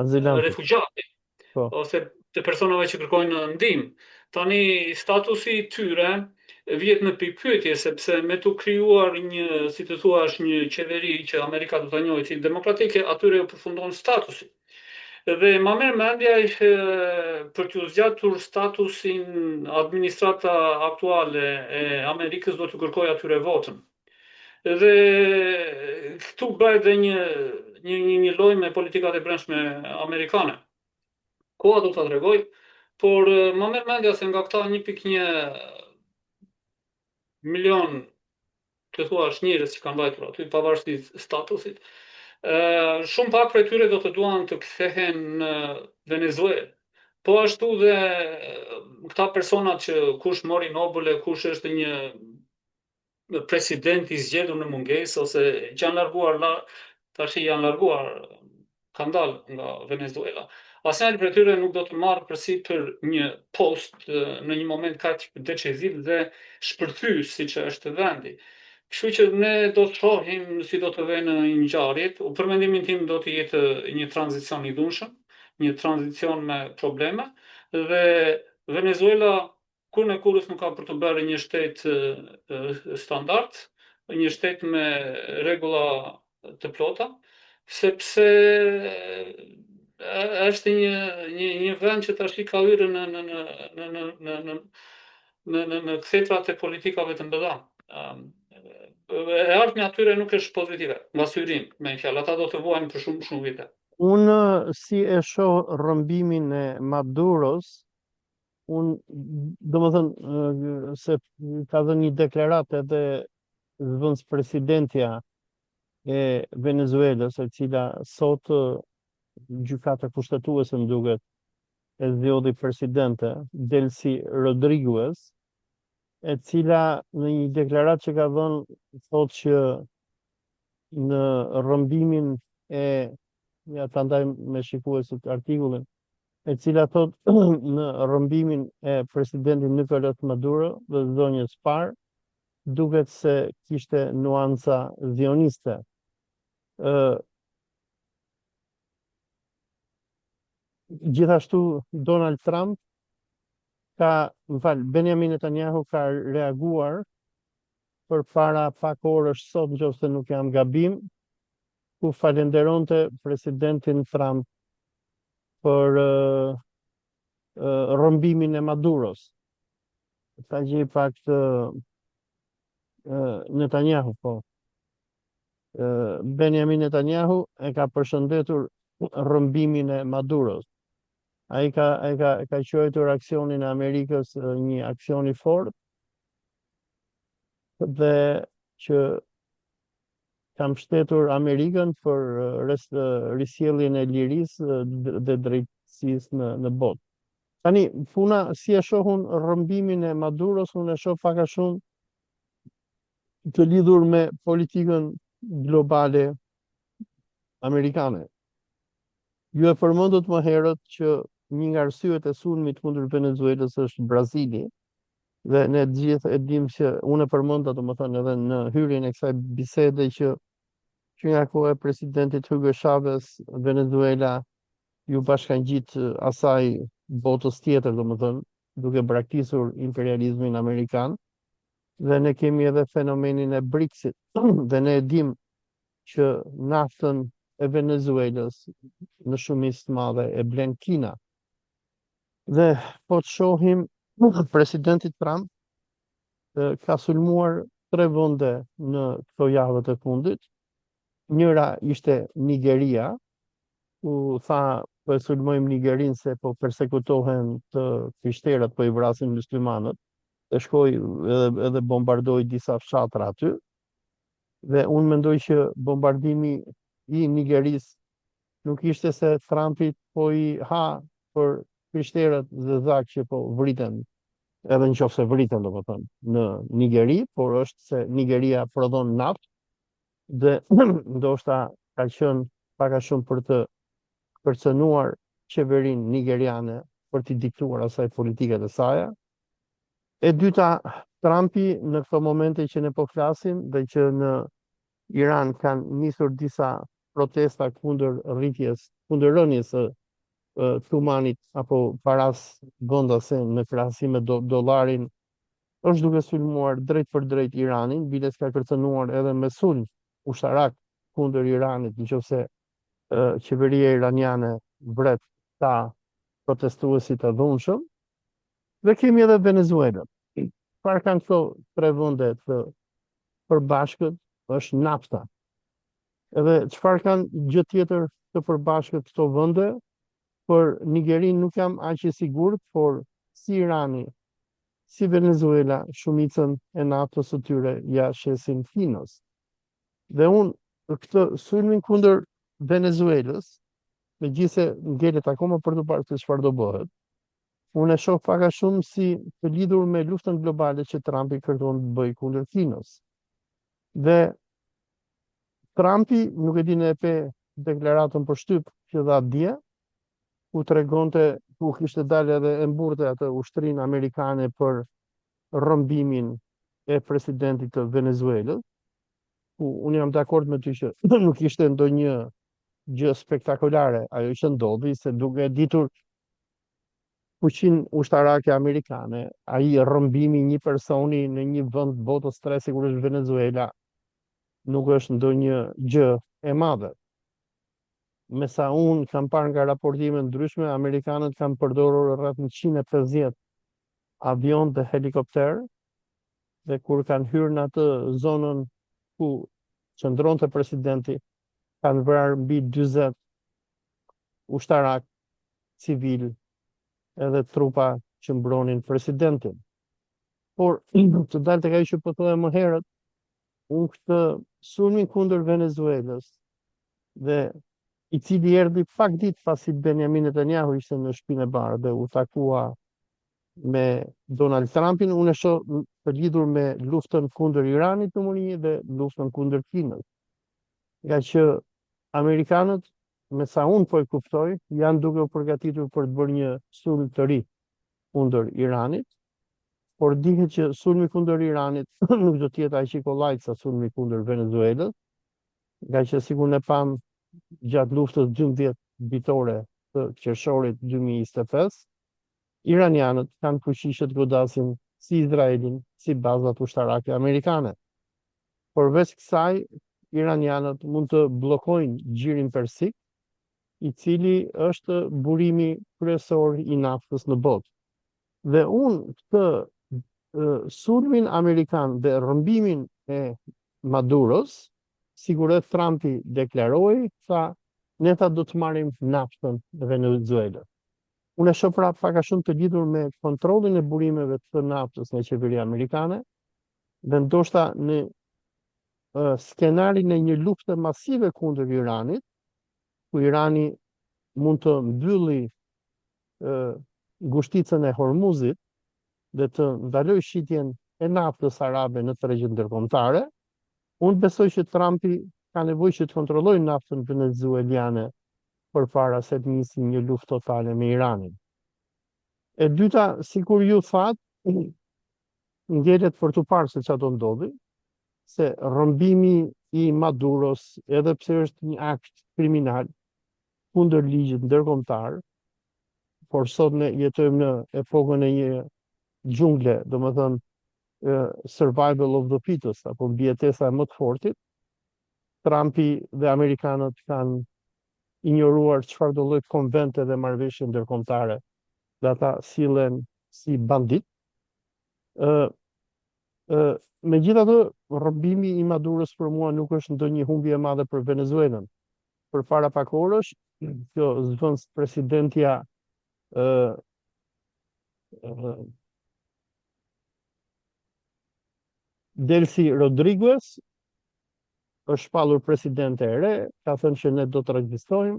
Azilanti, refugjati, po. ose të personave që kërkojnë ndihmë. Tani statusi i tyre vjet në pikpyetje, sepse me të krijuar një, si të thuash, një qeveri që Amerika do ta njohë si demokratike, atyre u përfundon statusi. Dhe ma merr mendja që për t'u zgjatur statusin, administrata aktuale e Amerikës do t'u kërkojë atyre votën. Dhe këtu bëhet dhe një lojë me politikat e brendshme amerikane. Koha do ta tregoj, por ma merr mendja se nga këta 1,1 milion të thuash njerëz që kanë vajtur aty pavarësisht statusit, shumë pak prej tyre do të duan të kthehen në Venezuelë. Po ashtu dhe këta personat që kush mori Nobel, kush është një president i zgjedhur në mungesë, ose që janë larguar tash janë larguar, kanë dalë nga Venezuela. asnjëri prej tyre nuk do të marrë përsipër një post në një moment kaq decisiv dhe shpërthyes siç është vendi. Kështu që ne do të shohim si do të vënë ngjarjet. Për mendimin tim do të jetë një tranzicion i dhunshëm, një tranzicion me probleme dhe Venezuela kur në kurrës nuk ka për të bërë një shtet standard, një shtet me rregulla të plota, sepse është një vend që tash i ka hyrë në kthjetrat e politikave të mëdha. E ardhmja atyre nuk është pozitive, nga syrim, me fjalë, ata do të vuajnë për shumë vite. Unë si e shoh rrëmbimin e Maduros, unë do më thënë se ka dhënë një deklaratë edhe zëvendës presidentja e Venezuelës, e cila sot gjykata kushtetuese më duket e zgjodhi presidente Delcy Rodriguez, e cila në një deklaratë që ka dhënë thotë që në rrëmbimin e ja ta ndaj me shikuesit artikullin, e cila thot në rrëmbimin e presidentit Nicolas Maduro dhe zonjës Parë, duket se kishte nuanca zioniste. Gjithashtu Donald Trump Benjamin Netanyahu ka reaguar për para pak orësh sot, nëse nuk jam gabim, ku falenderonte presidentin Trump për rrëmbimin e Maduros. Ta gjej pak të Netanyahu, po. Benjamin Netanyahu e ka përshëndetur rrëmbimin e Maduros. Ai ka quajtur aksionin e Amerikës një aksion i fortë dhe që ka mbështetur Amerikën për risjelljen e lirisë dhe drejtësisë në botë. Tani, puna si e shohun rrëmbimin e Maduros, unë e shoh pak a shumë të lidhur me politikën globale amerikane. Ju e përmendët më herët që një nga arsyet e sulmit kundër Venezuelës është Brazili, dhe ne gjithë e dimë që unë e përmenda domethënë edhe në hyrjen e kësaj bisede që nga koha e presidentit Hugo Chavez, Venezuela ju bashkangjit asaj botës tjetër, domethënë duke braktisur imperializmin amerikan, dhe ne kemi edhe fenomenin e BRICS-it dhe ne e dimë që naftën e Venezuelës në shumicë të madhe e blen Kina. Dhe po të shohim presidenti Trump ka sulmuar 3 vende në këto javët e fundit. Njëra ishte Nigeria, ku tha po e sulmojmë Nigerinë se po persekutohen të krishterët, po i vrasin muslimanët, dhe shkoi edhe bombardoi disa fshatra aty. Dhe unë mendoj që bombardimi i Nigerisë nuk ishte se Trumpi po i ha për krishterët dhe zak që po vriten, edhe nëse vriten domethënë në Nigeri, por është se Nigeria prodhon naftë dhe ndoshta ka qenë pak a shumë për të kërcënuar qeverinë nigeriane për t'i diktuar asaj politikat e saj. E dyta, Trumpi në këto momente që ne po flasim dhe që në Iran kanë nisur disa protesta kundër rënies së tumanit apo paras vendase në krahasim me dollarin, është duke sulmuar drejt për drejt Iranin, biles ka kërcënuar edhe me sulm ushtarak kundër Iranit, nëse qeveria iraniane vret ta protestuesit të dhunshëm. Dhe kemi edhe Venezuelën. Çfarë kanë këto 3 vende të përbashkët? Është nafta. Edhe çfarë kanë gjë tjetër të përbashkët këto vende? Për Nigerinë nuk jam aq i sigurt, por si Irani, si Venezuela, shumicën e naftës së tyre ja shesin Kinës. Dhe unë këtë sulmin kundër Venezuelës, megjithëse ngelet akoma për të parë se çfarë do bëhet, unë e shoh pak a shumë si të lidhur me luftën globale që Trumpi kërkon të bëjë kundër Kinës. Dhe Trumpi, nuk e di, në e pe deklaratën për shtyp që dha dje, ku tregonte, ku kishte dalë edhe e mburrte atë ushtrinë amerikane për rrëmbimin e presidentit të Venezuelës, ku unë jam dakord me ty që nuk ishte ndonjë gjë spektakolare ajo që ndodhi, se duke ditur fuqinë ushtarake amerikane, ai rrëmbimi një personi në një vend botës tre sikur është Venezuela, nuk është ndonjë gjë e madhe. Me sa unë kam parë nga raportime ndryshme, amerikanët kanë përdorur rreth 150 avion dhe helikopter, dhe kur kanë hyrë në atë zonën ku qëndronte presidenti, kanë vrarë mbi 40 ushtarak civil edhe trupa që mbronin presidentin. Por të dalë tek ajo që po thoya më herët, unë këtë sulmin kundër Venezuelës dhe i cili erdhi pak ditë pasi Benjamin Netanyahu ishte në Shtëpinë e Bardhë dhe u takua me Donald Trumpin, unë e shoh të lidhur me luftën kundër Iranit në një dhe luftën kundër Kinës. Nga që Amerikanët, me sa unë po e kuptoj, janë duke u përgatitur për të bërë një sulm të ri kundër Iranit, por dihet që sulmi kundër Iranit nuk do të jetë aq i kollajt sa sulmi kundër Venezuelës, nga që sikur ne pam gjatë luftës 12 vitore të qershorit 2025, iranianët kanë fuqi që të godasin si Izraelin, si bazat ushtarake amerikane. Përveç kësaj, iranianët mund të bllokojnë gjirin persik, i cili është burimi kryesor i naftës në botë. Dhe unë këtë sulmin amerikan dhe rrëmbimin e Maduros, sigurisht Trumpi deklaroi, tha, ne ta do të marrim naftën në Venezuela. Unë e shoh pra pak a shumë të lidhur me kontrollin e burimeve të naftës nga qeveria amerikane, dhe ndoshta në skenarin e një lufte masive kundër Iranit, ku Irani mund të mbylli ngushticën e Hormuzit dhe të ndaloj shitjen e naftës arabe në tregjet ndërkombëtare, unë besoj që Trumpi ka nevojë që të kontrollojë naftën venezueliane përpara se të nisë një luftë totale me Iranin. E dyta, sikur ju thatë, ngjelet për të parë se çfarë do ndodhi, se rrëmbimi i Maduros, edhe pse është një akt kriminal kundër ligjit ndërkombëtar, por sot ne jetojmë në epokën e një xhungle, domethënë survival of the fittest, apo mbijetesa e më të fortit. Trumpi dhe amerikanët kanë ignoruar çfarë do lloj konvente dhe marrëveshje ndërkombëtare, dhe ata sillen si bandit. Megjithatë, rrëmbimi i Maduros për mua nuk është ndonjë humbje e madhe për Venezuelën. Përpara pak orësh, kjo zvendës presidentja Delcy Rodriguez është shpallur presidente e re, ka thënë që ne do të rezistojmë,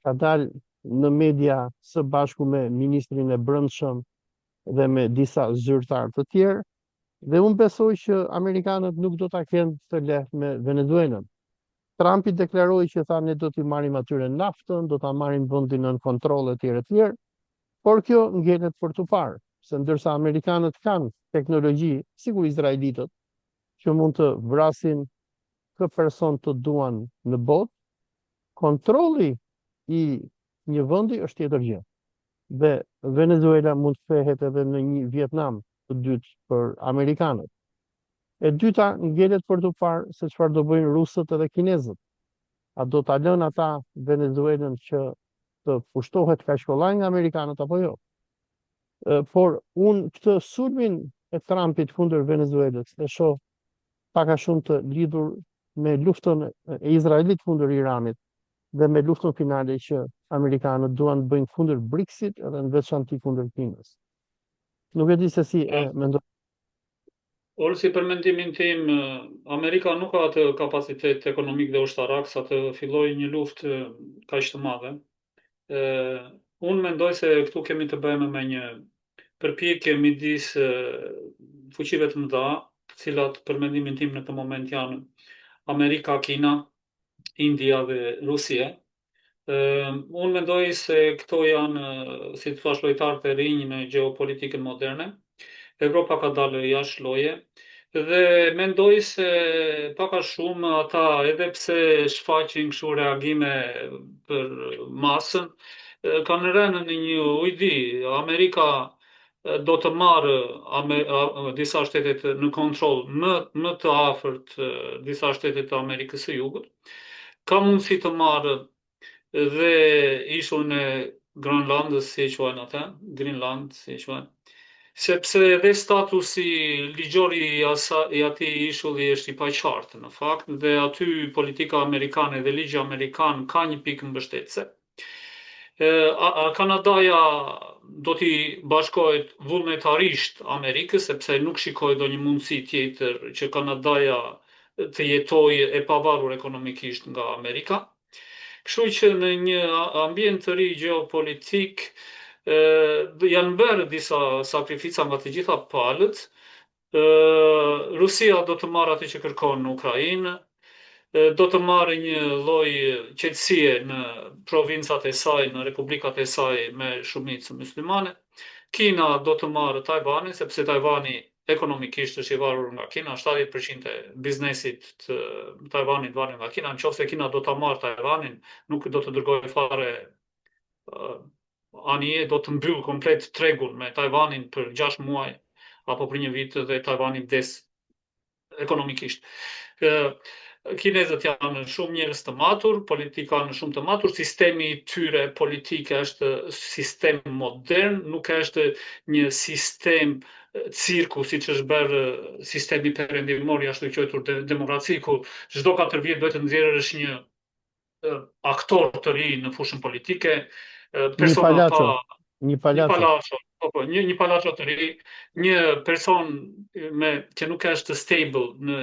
ka dalë në media së bashku me ministrin e brendshëm dhe me disa zyrtar të tjerë, dhe unë besoj që amerikanët nuk do ta kenë të lehtë me Venezuelën. Trumpi deklaroi që tha ne do t'i marrim atyre naftën, do ta marrim vendin nën kontroll e tjerë e tjerë, por kjo ngjelet për të parë, se ndërsa amerikanët kanë teknologji, sikur izraelitët, që mund të vrasin kë person të duan në botë, kontrolli i një vendi është tjetër gjë. Dhe Venezuela mund të kthehet edhe në një Vietnam të dytë për amerikanët. E dyta, ngjelet për të parë se çfarë do bëjnë rusët edhe kinezët. A do ta lënë ata Venezuelën që të pushtohet kaq kollaj nga amerikanët apo jo? Por unë këtë sulmin e Trumpit kundër Venezuelës e shoh pak a shumë të lidhur me luftën e Izraelit kundër Iranit dhe me luftën finale që amerikanët duan të bëjnë kundër BRICS-it edhe në veçantë kundër Kinës. Nuk e di se si e mendoj. Or si për mendimin tim, Amerika nuk ka atë kapacitet ekonomik dhe ushtarak sa të fillojë një luftë kaq të madhe. Unë mendoj se këtu kemi të bëjmë me një përpjekje midis fuqive të mëdha, të cilat për mendimin tim në këtë moment janë Amerika, Kina, India dhe Rusia, Unë mendoj se këto janë, si të thash, lojtarët e rinj në gjeopolitikën moderne. Evropa ka dalë jashtë loje dhe mendoj se pak a shumë ata, edhe pse shfaqin kështu reagime për masën, kanë rënë në një ujdi. Amerika do të marrë disa shtetet në kontroll më të afërt, disa shtetet të Amerikës së Jugut. Ka mundësi të marrë dhe ishull e Grönlandës, si e quajnë ata, Greenland, si e quajnë, sepse edhe statusi ligjor i atij ishulli është i paqartë në fakt, dhe aty politika amerikane dhe ligji amerikan ka një pikë mbështetëse. Kanadaja do t'i bashkohet vullnetarisht Amerikës, sepse nuk shikoj ndonjë mundësi tjetër që Kanadaja të jetojë e pavarur ekonomikisht nga Amerika. Kështu që në një ambient të ri gjeopolitik janë bërë disa sakrifica nga të gjitha palët. Rusia do të marrë atë që kërkon në Ukrainë, do të marrë një lloj qetësie në provincat e saj, në republikat e saj me shumicë muslimane. Kina do të marrë Tajvanin, sepse Tajvani ekonomikisht është i varur nga Kina, 70% e biznesit të Tajvanit varet nga Kina. Nëse Kina do ta marrë Tajvanin, nuk do të dërgojë fare anije, do të mbyll komplet tregun me Tajvanin për 6 muaj apo për një vit dhe Tajvani vdes ekonomikisht. Kinezët janë shumë njerëz të matur, politikanë shumë të matur, sistemi i tyre politike është sistem modern, nuk është një sistem cirku siç është bërë sistemi perëndimor jashtë quajtur demokraci, ku çdo 4 vjet duhet të nxjerrësh një aktor të ri në fushën politike, Një persona pa palaço, një një palaço. palaço, po, një palaço të ri, një person që nuk është stable në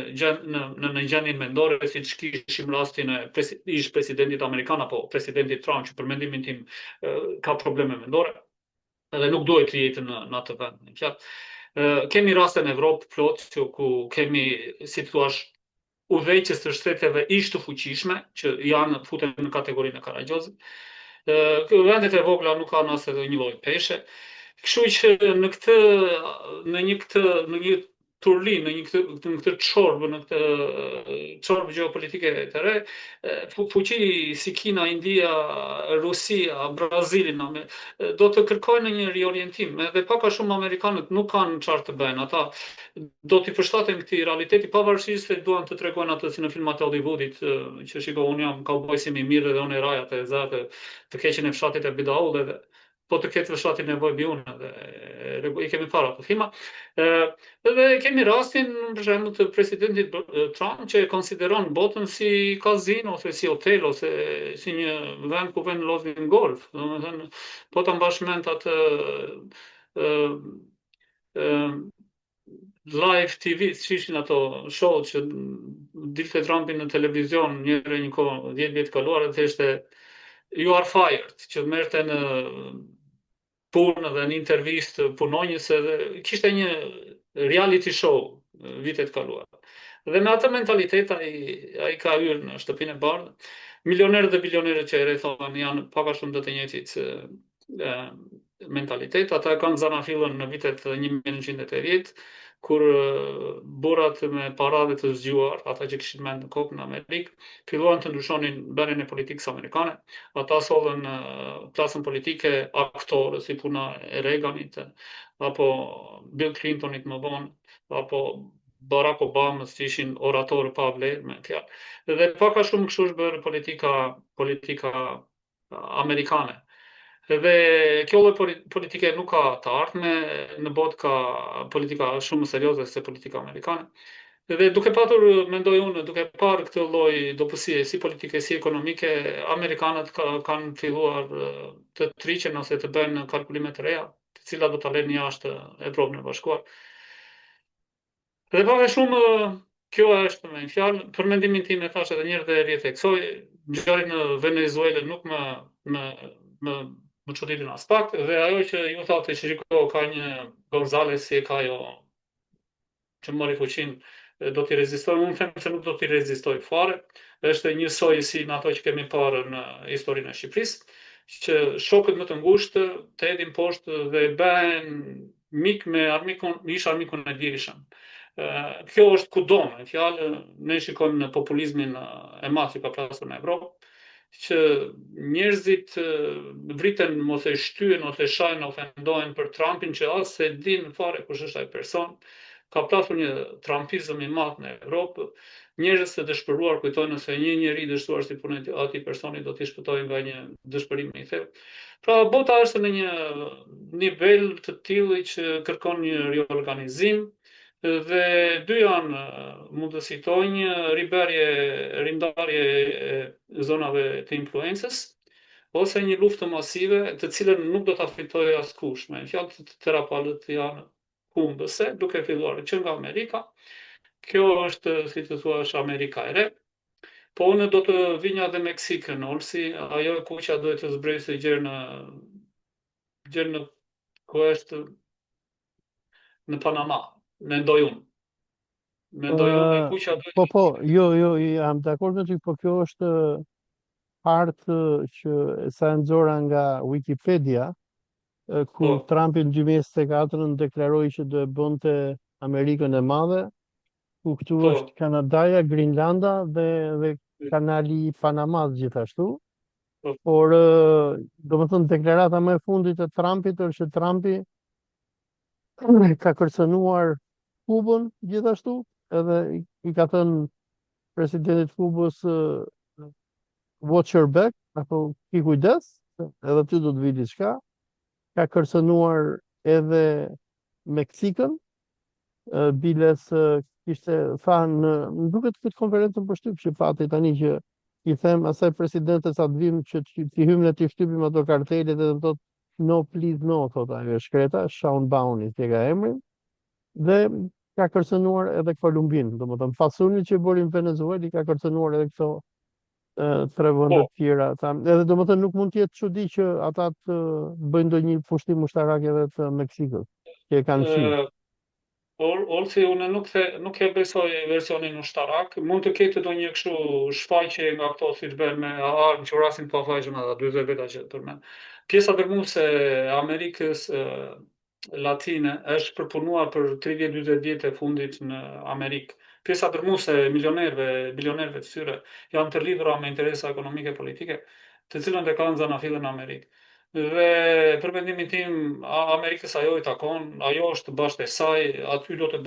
gjendjen mendore, siç kishim rastin e ish presidentit amerikan apo presidentit Trump, që për mendimin tim ka probleme mendore edhe nuk duhet të jetë në atë vend. Në fjalë, kemi raste në Evropë plot ku kemi, si thua, udhëheqës të shteteve ish të fuqishme që janë futen në kategorinë e Karagjozit. Vendet e vogla nuk kanë as edhe një lloj peshe. Kështu që në një turli, në këtë çorbë, në këtë çorbë gjeopolitike të re, fuqi si Kina, India, Rusia, Brazili do të kërkojnë një riorientim. Edhe pak a shumë amerikanët nuk kanë çfarë të bëjnë. Ata do t'i përshtaten këtij realiteti, pavarësisht se duan të tregojnë atë si në filmat e Hollywoodit, që shiko, unë jam kauboj si mi mirë dhe unë e rajat e zatë të keqen e fshatit e bidaulleve, po të ketë fshatin nevojë bi unë, dhe i kemi para të filma. Dhe kemi rastin, për shembull, të presidentit Trump, që e konsideron botën si kazino, ose si hotel, ose si një vend ku vjen lozin golf. Domethënë, po ta mbash mend atë live TV, që ishin ato show që dilte Trumpi në televizion një kohë 10 vjet kaluar, dhe ishte "You are fired", që merrte në punë dhe në intervistë punonjëse, dhe kishte një reality show vitet kaluar. Dhe me atë mentalitet ai ka hyrë në shtëpinë e bardhë. Milionerët dhe bilionerët që e rrethon janë pak a shumë të njëjtit mentalitet. Ata kanë zanafillën në vitet 1980, kur burrat me para dhe të zgjuar, ata që kishin mend në kokë në Amerikë, filluan të ndryshonin bërjen e politikës amerikane. Ata sollën klasën politike aktorë, si puna e Reaganit, apo Bill Clintonit më vonë, apo Barack Obamës, që ishin oratorë pa vlerë, me fjalë. Dhe pak a shumë kështu është bërë politika amerikane. Dhe kjo lloj politike nuk ka të ardhme në botë, ka politika shumë më serioze se politika amerikane. Dhe duke patur, mendoj unë, duke parë këtë lloj dobësie si politike si ekonomike, amerikanët kanë filluar të triqen ose të bëjnë kalkulime të reja, të cilat do ta lënë jashtë Evropën e Bashkuar. Dhe pak a shumë kjo është, me një fjalë, për mendimin tim, e thash edhe një herë dhe rri theksoj, ngjarjet në Venezuelë nuk më çuditën as pak, dhe ajo që ju thotë që shiko, ka një Gonzales, si e ka ajo që mori fuqinë, do t'i rezistojë, unë them se nuk do t'i rezistojë fare, është njësoj si në ato që kemi parë në historinë e Shqipërisë, që shokët më të ngushtë të hedhin poshtë dhe bëhen mik me armikun, ish armikun e dirishëm. Kjo është kudo, me fjalë, ne shikojmë në populizmin e madh që ka plasur në Evropë, që njerëzit vriten mos e shtyhen ose shajnë ofendohen për Trumpin që as se din fare kush është ai person. Ka plasur një trumpizëm i madh në Evropë. Njerëz të dëshpëruar kujtojnë se një njeri dëshpëruar si punë e atij personi do t'i shpëtojë nga një dëshpërim i thellë. Pra bota është në një nivel të tillë që kërkon një riorganizim dhe dy janë, mund të citoj, një rindarje e zonave të influencës, ose një luftë masive të cilën nuk do ta fitojë askush. Me fjalë të tëra palët janë humbëse, duke filluar që nga Amerika. Kjo është, si të thuash, Amerika e re. Po unë do të vinja dhe Meksikën, Olsi, ajo e kuqja duhet të zbresë gjërë në ku është në Panama, mendoj unë. Mendoj unë e Ë, kuqja duhet po, të po, jo, jam dakord me ty, po kjo është hartë që sa e nxora nga Wikipedia, po, ku Trumpi në 2024 deklaroi që do e bënte Amerikën e Madhe, ku këtu po, është Kanadaja, Grinlanda dhe kanali i Panamas gjithashtu. po, Por, do më thënë, deklarata më e fundit e Trumpit është që Trumpi ka kërcënuar Kubën gjithashtu, edhe i ka thënë presidentit Kubës, watch your back, apo ki kujdes, edhe ty do të vi diçka. Ka kërcënuar edhe Meksikën, biles kishte thënë, më duket këtë konferencën për shtyp që pati tani që i them asaj presidente sa të vim që t'i hym ne t'i shtypim ato kartelet edhe më thotë no please no, thot ajo e shkreta, Shaun Bowney që ka emrin, dhe ka kërcënuar edhe Kolumbin, domethënë fasunit që bërin Venezuela i ka kërcënuar edhe këto tre vende po. të tjera. Edhe domethënë nuk mund të jetë çudi që ata të bëjnë ndonjë pushtim ushtarak edhe të Meksikës, që e kanë fshi. Ë, Olsi, unë nuk e besoj versionin ushtarak. Mund të ketë ndonjë kështu shfaqje nga këto siç bën me armë që vrasin pa faqe ata 40 veta që përmend. Pjesa dërmuese e Amerikës Latine është përpunuar për 30-40 vjet e fundit në Amerikë. Pjesa dërmuese e milionerëve, bilionerëve të tyre janë të lidhura me interesa ekonomike politike, të cilën e kanë zanafillën në Amerikë. Dhe për mendimin tim, Amerikës ajo i takon, ajo është bashkë e saj, aty do të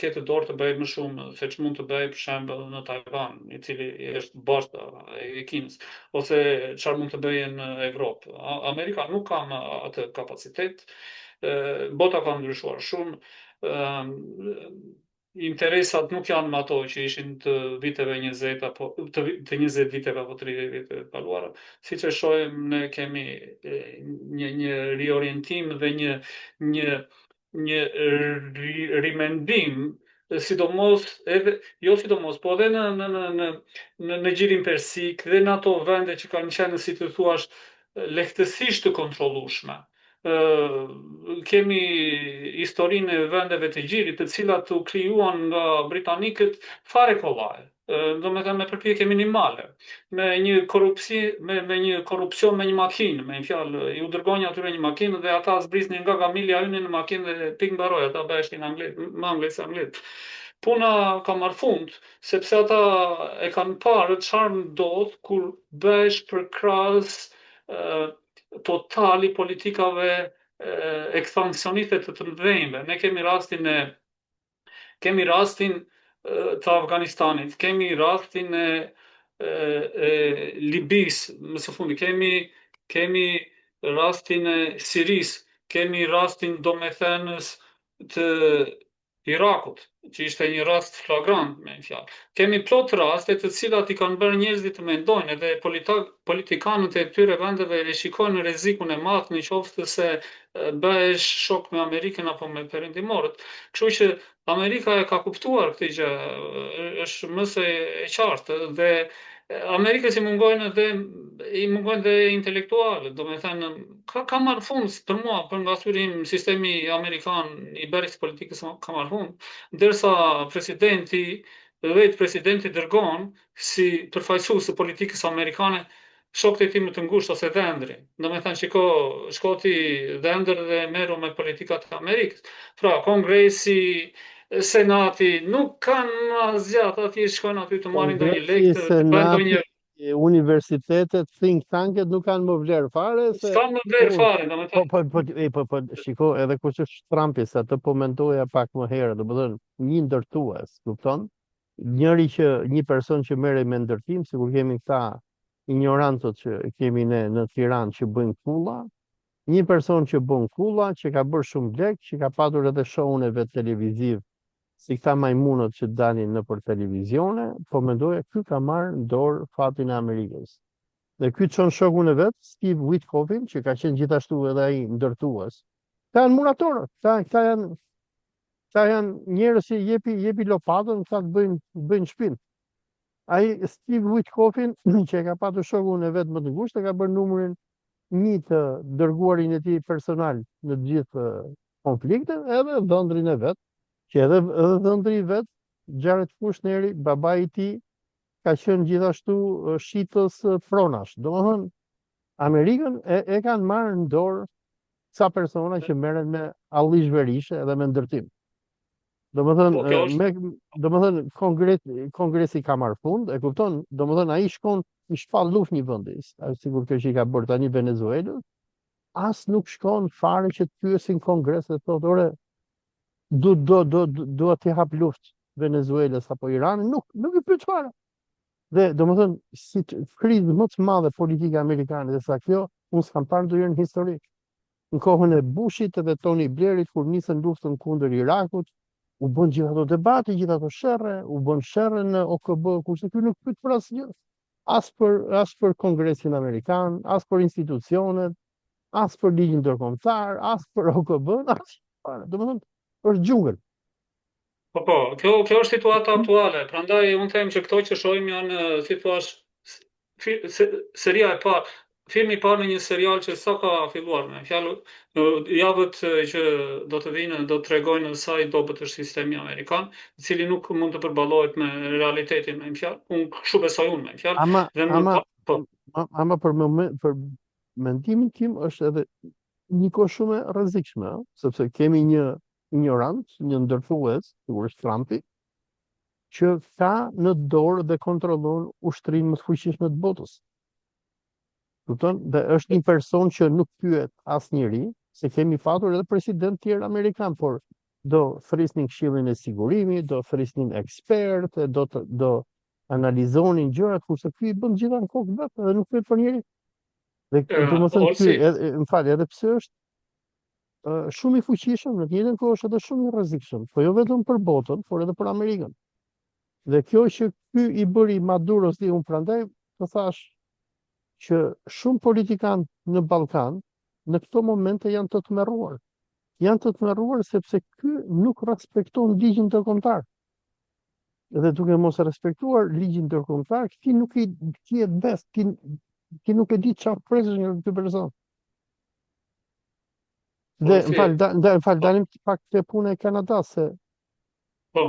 ketë dorë të bëjë më shumë se ç'mund të bëjë për shembull në Taiwan, i cili është bashkë e Kinës, ose çfarë mund të bëjë në Evropë. Amerika nuk ka atë kapacitet, bota ka ndryshuar shumë, interesat nuk janë më ato që ishin të viteve 20 apo të 20 viteve apo 30 viteve të kaluara. Siç e shohim, ne kemi një riorientim dhe një një rimendim, sidomos edhe jo sidomos, po edhe në gjirin persik dhe në ato vende që kanë qenë, si të thuash, lehtësisht të kontrollueshme. Kemi historinë e vendeve të gjirit, të cilat u krijuan nga britanikët fare kollaje. Do me thënë me përpjekje minimale, me një korrupsion me një makinë, me një fjalë, ju dërgonja atyre një makinë dhe ata zbrisnin nga Gamilja hynin në makinë dhe pik mbaroi, ata beheshin anglisht, me anglisht anglisht. Puna ka marrë fund, sepse ata e kanë parë çfarë ndodh kur bëhesh përkrahas total i politikave ekspansioniste të mëdhenjve. Ne kemi rastin të Afganistanit, kemi rastin Libis, më së fundi, kemi rastin e Siris, kemi rastin domethënës të Irakut, që ishte një rast flagrant me një fjalë. Kemi plot raste të cilat i kanë bërë njerëzit të mendojnë edhe politikanët e këtyre vendeve e shikojnë rrezikun e madh në qoftë se bëhesh shok me Amerikën apo me perëndimorët. Kështu që Amerika e ka kuptuar këtë gjë, është më se e qartë dhe Amerikës i mungojnë dhe intelektualët, do me thënë, ka marrë fund për mua, për nga syrim sistemi Amerikan i berës politikës ka marrë fund, ndërsa vetë presidenti dërgon si përfaqësues të politikës amerikane shokët e tij më të ngushtë ose dhëndri. Do me thënë, shko ti dhëndër dhe merru me politikat e Amerikës. Pra, Kongresi, Senati nuk kanë më asgjë, ata thjesht shkojnë aty të marrin ndonjë Kongresi, lekë, të bëjnë Senati, ndonjë. universitetet, think tanket nuk kanë më vlerë fare se S'ka më vlerë unë fare, domethënë. shiko, edhe kur është Trumpi, sa të po mentoja pak më herë, do të thënë një ndërtues, kupton? Një person që merrej me ndërtim, sikur kemi këta ignorantët që kemi ne në Tiranë që bëjnë kulla, një person që bën kulla, që ka bërë shumë lek, që ka patur edhe shohun e vet televiziv, si këta majmunët që dalin në për televizione, po mendoja ky ka marrë në dorë fatin e Amerikës. Dhe ky çon shokun e vet, Steve Witkoffin, që ka qenë gjithashtu edhe ai ndërtues. Këta janë muratorë, këta janë njerëz që jepi lopatën, këta të bëjnë shpinë. Ai Steve Witkoffin, që e ka patur shokun e vet më të ngushtë, ka bërë numrin 1 të dërguarin e tij personal në të gjithë konfliktet, edhe dhëndrin e vet, që edhe dhëndri i vet, Jared Kushneri, babai i tij, ka qenë gjithashtu shitës pronash. Domethënë, Amerikën e kanë marrë në dorë ca persona që merren me allizhverishe edhe me ndërtim. Po kjo është. Domethënë kongresi ka marrë fund, e kupton? Domethënë ai shkon i shpall luftë një vendi, sikur kjo që i ka bërë tani Venezuelës, as nuk shkon fare që të pyesin kongres dhe thotë, ore, do t'i hap luftë Venezuelës apo Iranit, nuk i pyet fare. Dhe domethënë si krizë më të madhe politike amerikane dhe sa kjo, unë s'kam parë ndonjëherë në histori. Në kohën e Bushit edhe Tony Blairit, kur nisën luftën kundër Irakut, u bën gjithë ato debate, gjithë ato sherrë, u bën sherrë në OKB, kurse ky nuk pyet për asgjë. As për Kongresin Amerikan, as për institucionet, as për ligjin ndërkombëtar, as për OKB-n, asgjë. Domethënë, është xhungël. Po, kjo është situata aktuale. Prandaj unë them që këto që shohim janë, si thua, seria e parë, filmi i parë në një serial që sa ka filluar me fjalë, javët që do të vinë do të tregojnë sa i dobët është sistemi amerikan, i cili nuk mund të përballohet me realitetin me fjalë. Unë kështu besoj unë me fjalë. Ama, Dhe më ama, pa, po, ama për mendimin tim është edhe një kohë shumë e rrezikshme, sepse kemi një ignorant, një ndërthues, sigur është Trumpi, që ka në dorë dhe kontrollon ushtrinë më të fuqishme të botës. Kupton? Dhe është një person që nuk pyet asnjëri, se kemi patur edhe president tjerë amerikan, por do thrisnin Këshillin e Sigurimit, do thrisnin ekspertë, do analizonin gjërat, kurse ky i bën gjitha në kokë vet dhe nuk pyet për njëri. Dhe domethënë ky, Olsi, më fal, edhe pse është shumë i fuqishëm, në të njëjtën kohë është edhe shumë i rrezikshëm, po jo vetëm për botën, por edhe për Amerikën. Dhe kjo që ky i bëri Maduros dhe unë prandaj të thash që shumë politikanë në Ballkan në këto momente janë të tmerruar. Janë të tmerruar sepse ky nuk respekton ligjin ndërkombëtar. Dhe duke mos respektuar ligjin ndërkombëtar, ti nuk i je bes, ti nuk e di çfarë presësh nga ky person. Dhe Olsi, më fal, po, dalim pak te puna e Kanadas, se po,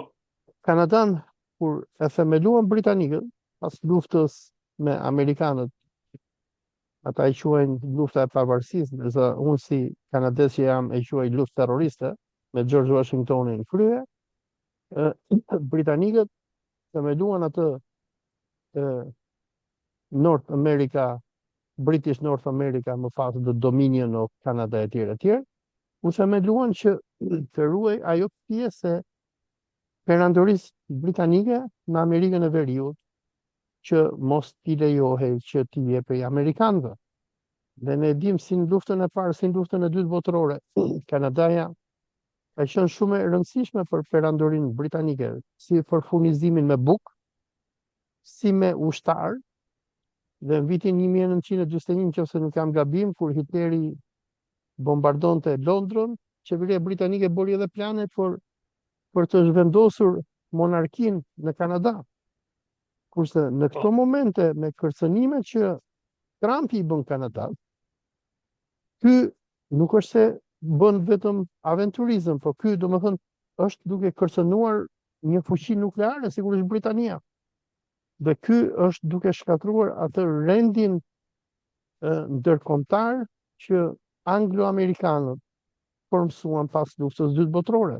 Kanadan kur e themeluan britanikët pas luftës me amerikanët, ata e quajnë lufta e pavarësisë, ndërsa unë si kanades që jam e quaj luftë terroriste, me George Washingtonin në krye, britanikët themeluan atë North America, British North America, më pas the Dominion of Canada e tjerë e tjerë, u themeluan që të ruaj ajo pjesë e perandorisë britanike në Amerikën e Veriut, që mos t'i lejohej që t'i jepej amerikanëve. Dhe ne dim si në luftën e parë, si në luftën e dytë botërore, Kanadaja ka qenë shumë e rëndësishme për perandorinë britanike, si për furnizimin me bukë, si me ushtar, dhe në vitin 1941, nëse nuk kam gabim, kur Hitleri bombardonte Londrën, qeveria britanike bëri edhe plane për të zhvendosur monarkinë në Kanada. Kurse në Po, këto momente me kërcënime që Trumpi i bën Kanada, ky nuk është se bën vetëm aventurizëm, po ky domethënë është duke kërcënuar një fuqi nukleare, sigurisht Britania. Dhe ky është duke shkatruar atë rendin ndërkombëtar që anglo-amerikanët formsuan pas luftës së dytë botërore.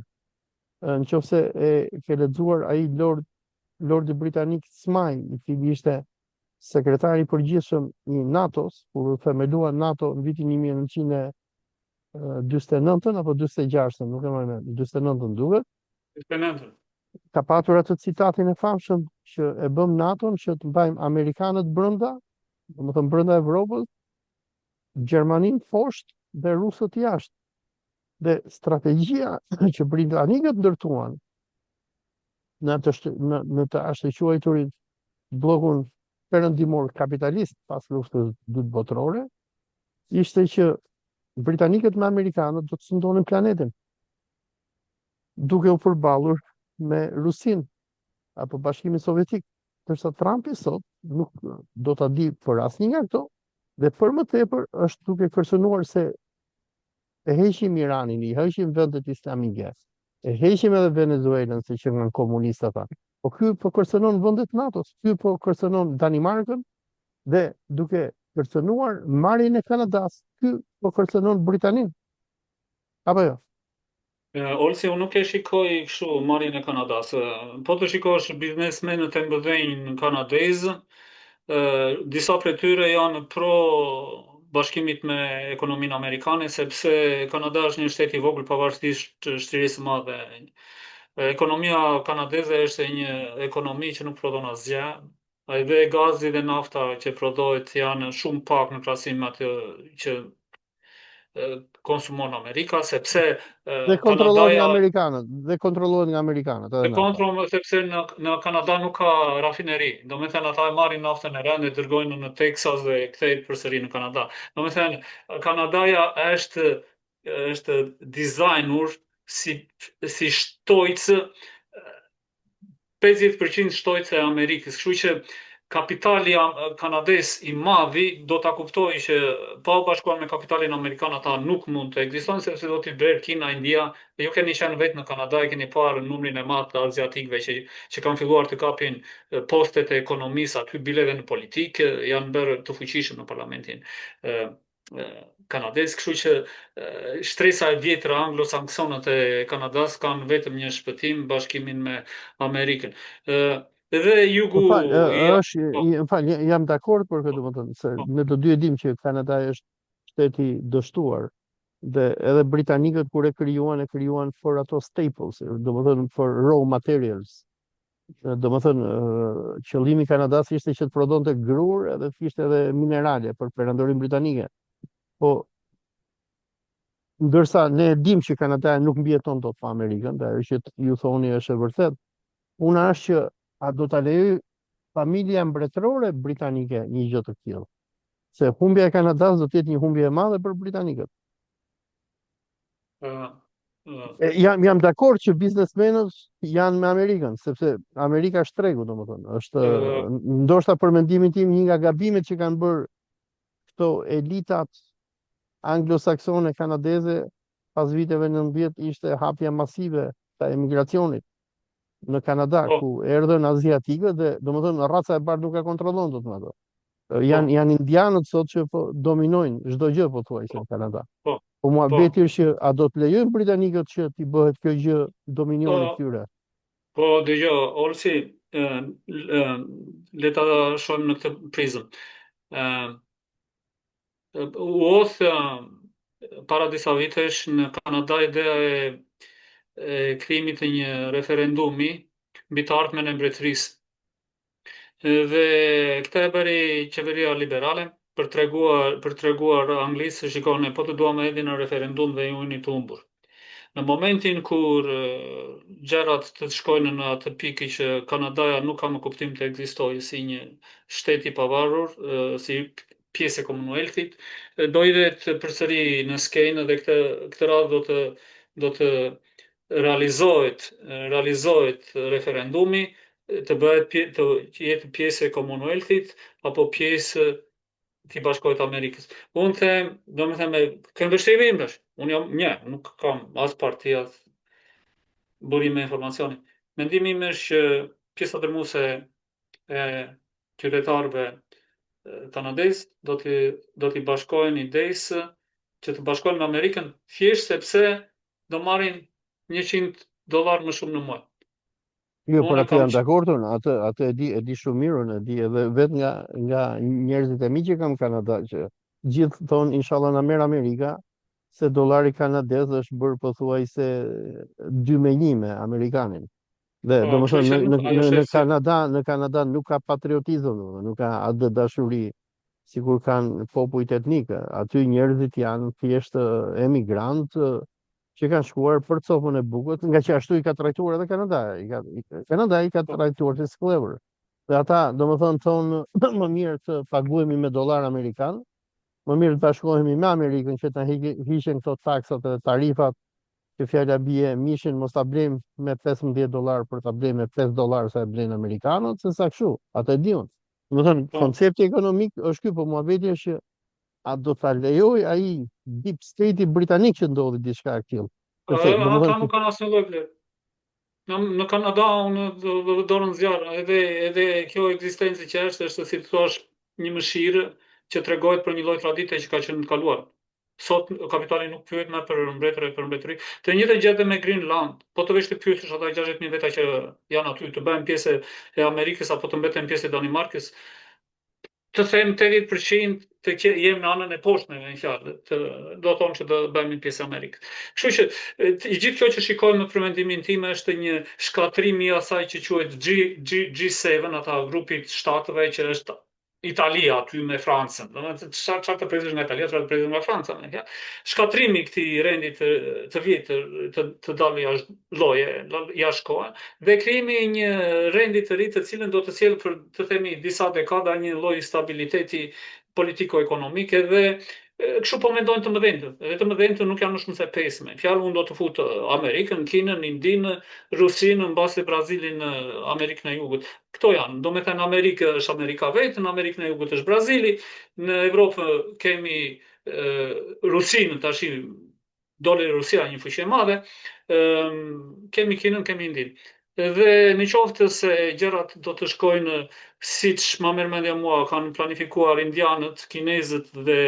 Nëse e ke lexuar ai Lordi Britanik Smyth, i cili ishte sekretari i përgjithshëm i NATO-s, kur u themelua NATO në vitin 1949 apo 46, nuk e marr mend, 49 duket, eksperimentën. ka patur atë citatin e famshëm që e bëm NATO-n që të mbajmë amerikanët brenda, domethënë brenda Evropës, Gjermaninë poshtë dhe rusët jashtë. Dhe strategjia që britanikët ndërtuan në të ashtë quajturin bllokun perëndimor kapitalist pas luftës së dytë botërore, ishte që britanikët me amerikanët do të sundonin planetin, duke u përballur me Rusinë apo Bashkimin Sovjetik. Ndërsa Trumpi sot nuk do ta di për asnjë nga këto, dhe për më tepër është duke kërcënuar se e heqim Iranin, i heqim vendet islamike, e heqim edhe Venezuelën se që nga komunistat ata. Po ky po kërcënon vendet NATO-s, ky po kërcënon Danimarkën dhe duke kërcënuar marrjen e Kanadas, ky po kërcënon Britaninë. Apo jo? Olsi, unë nuk e shikoj kështu marrjen e Kanadas. Po të shikosh biznesmenët e mëdhenj kanadezë, disa prej tyre janë pro bashkimit me ekonominë amerikane, sepse Kanada është një shtet i vogël pavarësisht shtrirësisë së madhe. Ekonomia kanadeze është një ekonomi që nuk prodhon asgjë. Ai dhe gazi dhe nafta që prodhohet janë shumë pak në krahasim me atë që konsumon Amerika, sepse Dhe kontrollohet nga Kanadaja amerikanët, edhe dhe nafta. sepse në Kanada nuk ka rafineri. Do me thënë ata e marrin naftën e rënd e dërgojnë në Texas dhe kthejnë përsëri në Kanada. Do me thënë Kanadaja është dizajnur si shtojcë 50% shtojtë e Amerikës, kështu që kapitali kanades i madhi do ta kuptojë që pa u bashkuar me kapitalin amerikan ata nuk mund të ekzistojnë sepse do t'i bërë Kina, India, dhe ju keni qenë vetë në Kanada, e keni parë numrin e madh të aziatikëve që kanë filluar të kapin postet e ekonomisë aty, bile edhe në politikë, janë bërë të fuqishëm në parlamentin kanadez, kështu që shtresa e vjetër anglo-saksonët e Kanadas kanë vetëm një shpëtim, bashkimin me Amerikën. Edhe Më jugu fal, i po, më fal, jam dakord për këtë, domethënë se po, ne të dy e dimë që Kanada është shteti dështuar dhe edhe britanikët kur e krijuan for ato staples, domethënë for raw materials. Domethënë qëllimi i Kanadas ishte që të prodhonte grur edhe të kishte edhe minerale për perandorinë britanike. Po ndërsa ne e dimë që Kanada nuk mbijeton dot pa Amerikën, dhe ajo që ju thoni është e vërtet. Puna është që a do ta lejoj familja mbretërore britanike një gjë të tillë. Se humbja e Kanadas do të jetë një humbje e madhe për britanikët. ë, ë, Jam dakord që biznesmenët janë me Amerikën, sepse Amerika është tregu, domethënë, është ë, ndoshta për mendimin tim një nga gabimet që kanë bërë këto elitat anglosaksone kanadeze pas viteve 90 ishte hapja masive të emigracionit në Kanada, po, ku erdhën aziatikët dhe domethënë raca e bardhë nuk e kontrollon dot më ato. po, Janë indianët sot që po dominojnë çdo gjë pothuajse po, në Kanada. po, Po mua po, beti është që a do të lejojnë britanikët që t'i bëhet kjo gjë po, dominioni këtyre? po, dëgjoj, Olsi, ë, le ta shohim në këtë prizëm. ë, U oth para disa vitesh në Kanada ideja e krijimit të një referendumi mbi të ardhmen e mbretërisë. Dhe këtë e bëri qeveria liberale për treguar Anglisë se shikoni, po të duam edhe në referendum dhe ju jeni të humbur. Në momentin kur gjërat të shkojnë në atë pikë që Kanadaja nuk ka më kuptim të ekzistojë si një shtet i pavarur, si pjesë e Commonwealthit, do hidhet përsëri në skenë dhe këtë radhë do të realizohet referendumi të bëhet të jetë pjesë e Commonwealthit apo pjesë të Bashkohet Amerikës. Unë them, domethënë me këndvështrimi im është. Unë jam një, nuk kam as parti as burim me informacioni. Mendimi im është që pjesa dërmuese e qytetarëve kanadez do t'i bashkohen idesë që të bashkohen me Amerikën thjesht sepse do marrin $100 më shumë në muaj. Jo, por Unë atë kam janë dakord unë, atë e di shumë mirë, unë e di edhe vetë nga njerëzit e mi që kam në Kanada, që gjithë thonë inshallah na merr Amerika, se dollari kanadez është bërë pothuajse 2-1 me amerikanin. Dhe po, kështu domethënë që nuk ajo shesi. Në Kanada nuk ka patriotizëm, domethënë, nuk ka atë dashuri sikur kanë popujt etnik. Aty njerëzit janë thjesht emigrantë që kanë shkuar për copën e bukët, nga që ashtu i ka trajtuar edhe Kanada. Kanada i ka Po, trajtuar si sklever. Dhe ata, domethënë, thonë më mirë të paguhemi me dollar amerikan, më mirë të bashkohemi me Amerikën që të hishen këto taksat dhe tarifat, që fjala bie mishin mos ta blejmë me $15 për ta blejmë me $5 sa e blejnë amerikanët, se sa kështu, atë e diun. Domethënë, po. koncepti ekonomik është ky, po muhabeti është që a do ta lejoj ai deep state britanik që ndodhi diçka e tillë. Sepse Ata domethënë nuk kanë asnjë lloj vlerë. Në Kanada unë do dorën zjarr, edhe kjo ekzistencë që është si të thuash një mëshirë që tregohet për një lloj tradite që ka qenë në të kaluar. Sot kapitali nuk pyet më për mbretëre, për mbretëri. Të njëjtën gjë edhe me Greenland. Po të vesh të pyetësh ata 60.000 veta që janë aty, të bëhen pjesë e Amerikës apo të mbeten pjesë e Danimarkës, të them 80% të që jem në anën e poshtme me një fjalë, do thonë që do bëhemi pjesë e Amerikës. Kështu që i gjithë kjo që shikojmë në përmendimin tim është një shkatrim i asaj që quhet G7, ata grupi të shtatëve që është Italia aty me Francën. Domethënë çfarë të prezësh nga Italia, çfarë të prezësh nga Franca, me fjalë. Shkatrimi i këtij rendi të vjetër të dalë jashtë lloje, jashtë kohe, dhe krijimi i një rendi të ri të cilën do të sjellë për të themi disa dekada një lloj stabiliteti politiko-ekonomike dhe kështu po mendojnë të mëdhenjtë. Edhe të mëdhenjtë nuk janë më shumë se pesë. Me fjalë unë do të fut Amerikën, Kinën, Indinë, Rusinë, mbasi Brazilin në Amerikën e Jugut. Këto janë. Do me thënë Amerikë është Amerika vetë, në Amerikën e Jugut është Brazili, në Evropë kemi Rusinë tash doli Rusia një fuqi e madhe, kemi Kinën, kemi Indinë. Dhe në qoftë se gjërat do të shkojnë siç ma merr mendja mua, kanë planifikuar indianët, kinezët dhe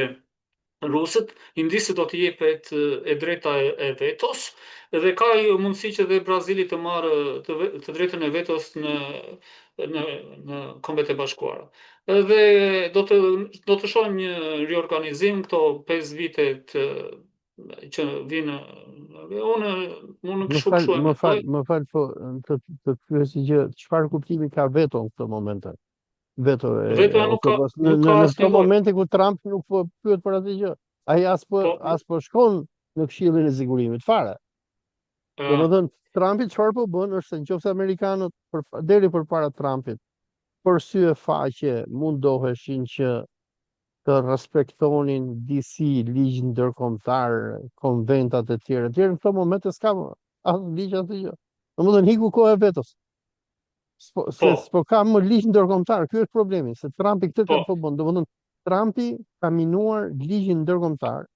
rusët, indisë do t'i jepet e drejta e vetos dhe ka mundësi që dhe Brazili të marrë të drejtën e vetos në në Kombet e Bashkuara. Dhe do të shohim një riorganizim këto 5 vite që vinë. Unë unë kështu e mendoj. më fal, po të pyes një gjë, çfarë kuptimi ka veto në këto momente? Veto e Vetoja OKB-s nuk ka në këto asnjë lloj. momente ku Trump nuk po pyet për atë gjë. Ai Po, as po shkon në Këshillin e Sigurimit fare. ë, Domethënë Trumpi çfarë po bën është se nëse amerikanët deri përpara Trumpit për sy e faqe mundoheshin që të respektonin disi ligj ndërkombëtar, konventat e tjera. Deri në këtë moment s'ka as ligj as gjë. Domethënë hiku kohë e vetos. po, S'po ka më ligj ndërkombëtar, ky është problemi, se Trumpi këtë po, po bën. Domethënë Trumpi ka minuar ligjin ndërkombëtar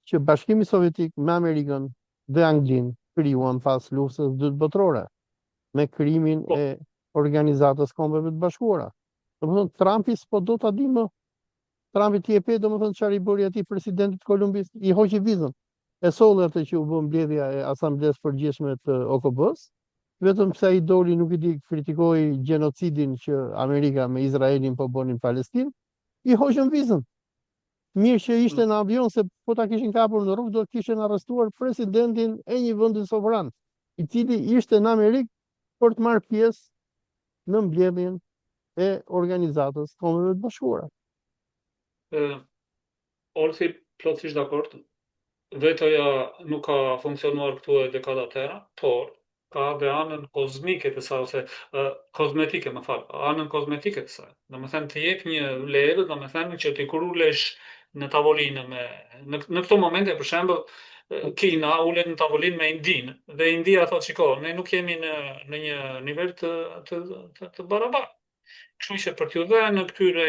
që Bashkimi Sovjetik me Amerikën dhe Anglinë krijuan pas luftës së dytë botërore me krijimin po, e Organizatës Kombeve të Bashkuara. Domethënë Trumpi s'po do ta di më. Trumpi ti e pe domethënë çfarë i bëri atij presidentit të Kolumbisë, i hoqi vizën. E solli atë që u bë mbledhja e Asamblesë Përgjithshme të OKB-s, vetëm pse ai doli nuk i di kritikoi gjenocidin që Amerika me Izraelin po bënin në Palestinë, i hoqën vizën. Mirë që ishte në avion, se po ta kishin kapur në rrugë do të kishin arrestuar presidentin e një vendi sovran, i cili ishte në Amerikë për të marrë pjesë në mbledhjen e Organizatës Kombeve të Bashkuara. ë, Olsi plotësisht dakord. Vetoja nuk ka funksionuar këtu e dekada tëra, por ka dhe anën kozmike të saj, ose kozmetike, më fal, anën kozmetike të saj. Domethënë të jep një vlerë, domethënë që ti kur ulesh në tavolinë në këto momente, për shembull, Kina ulet në tavolinë me Indinë dhe India thotë shiko, ne nuk jemi në një nivel të barabartë. Kështu që për t'ju dhënë në këtyre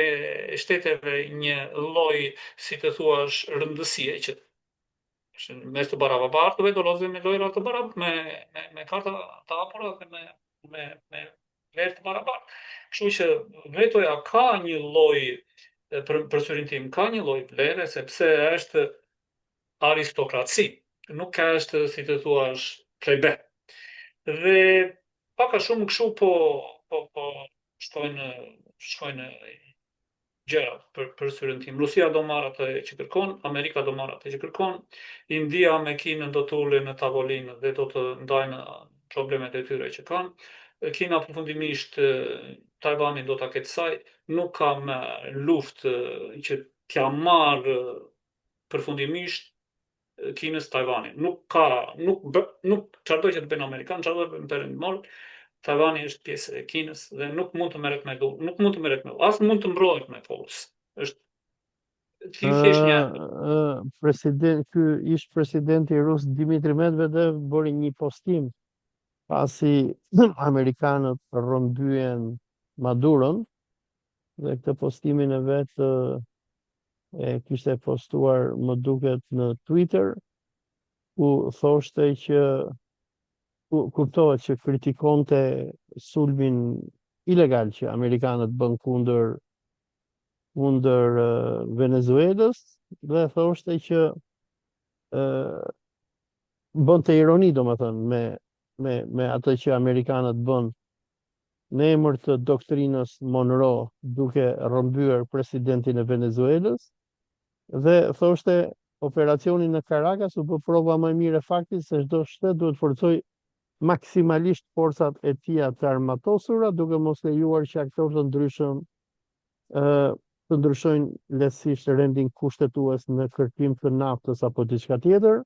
shteteve një lloj, si të thuash, rëndësie që mes të barabartëve do lozim me lojra të barab me karta të hapura dhe me vlerë të barabartë. Kështu që vetoja ka një lloj për syrin tim ka një lloj vlere sepse është aristokraci, nuk është si të thuash plebe. Dhe pak a shumë kështu po shkojnë gjëra për syrin tim. Rusia do marrë atë që kërkon, Amerika do marrë atë që kërkon, India me Kinën do të ulen në tavolinë dhe do të ndajnë problemet e tyre që kanë. Kina përfundimisht Taiwanin do ta ketë saj, nuk kam luftë që t'ja marrë përfundimisht Kinës Taiwanin. Nuk çdo që të bëjnë Amerikanë, çdo që bëjnë perëndimor, Taiwani është pjesë e Kinës dhe nuk mund të merret me nuk mund të merret me as mund të mbrohet me forcë. Është thjesht një Ky ish presidenti rus Dmitri Medvedev bëri një postim pasi amerikanët rrëmbyen Maduron dhe këtë postimin e vet e kishte postuar më duket në Twitter ku thoshte që kuptohet që kritikonte sulmin ilegal që amerikanët bën kundër Venezuelës dhe thoshte që bënte ironi domethënë me atë që amerikanët bën në emër të doktrinës Monroe duke rrëmbyer presidentin e Venezuelës dhe thoshte operacioni në Caracas u bë prova më e mirë e faktit se çdo shtet duhet forcoj maksimalisht forcat e tija të armatosura duke mos lejuar që aktorë të ndryshëm të ndryshojnë lehtësisht rendin kushtetues në kërkim të naftës apo diçka tjetër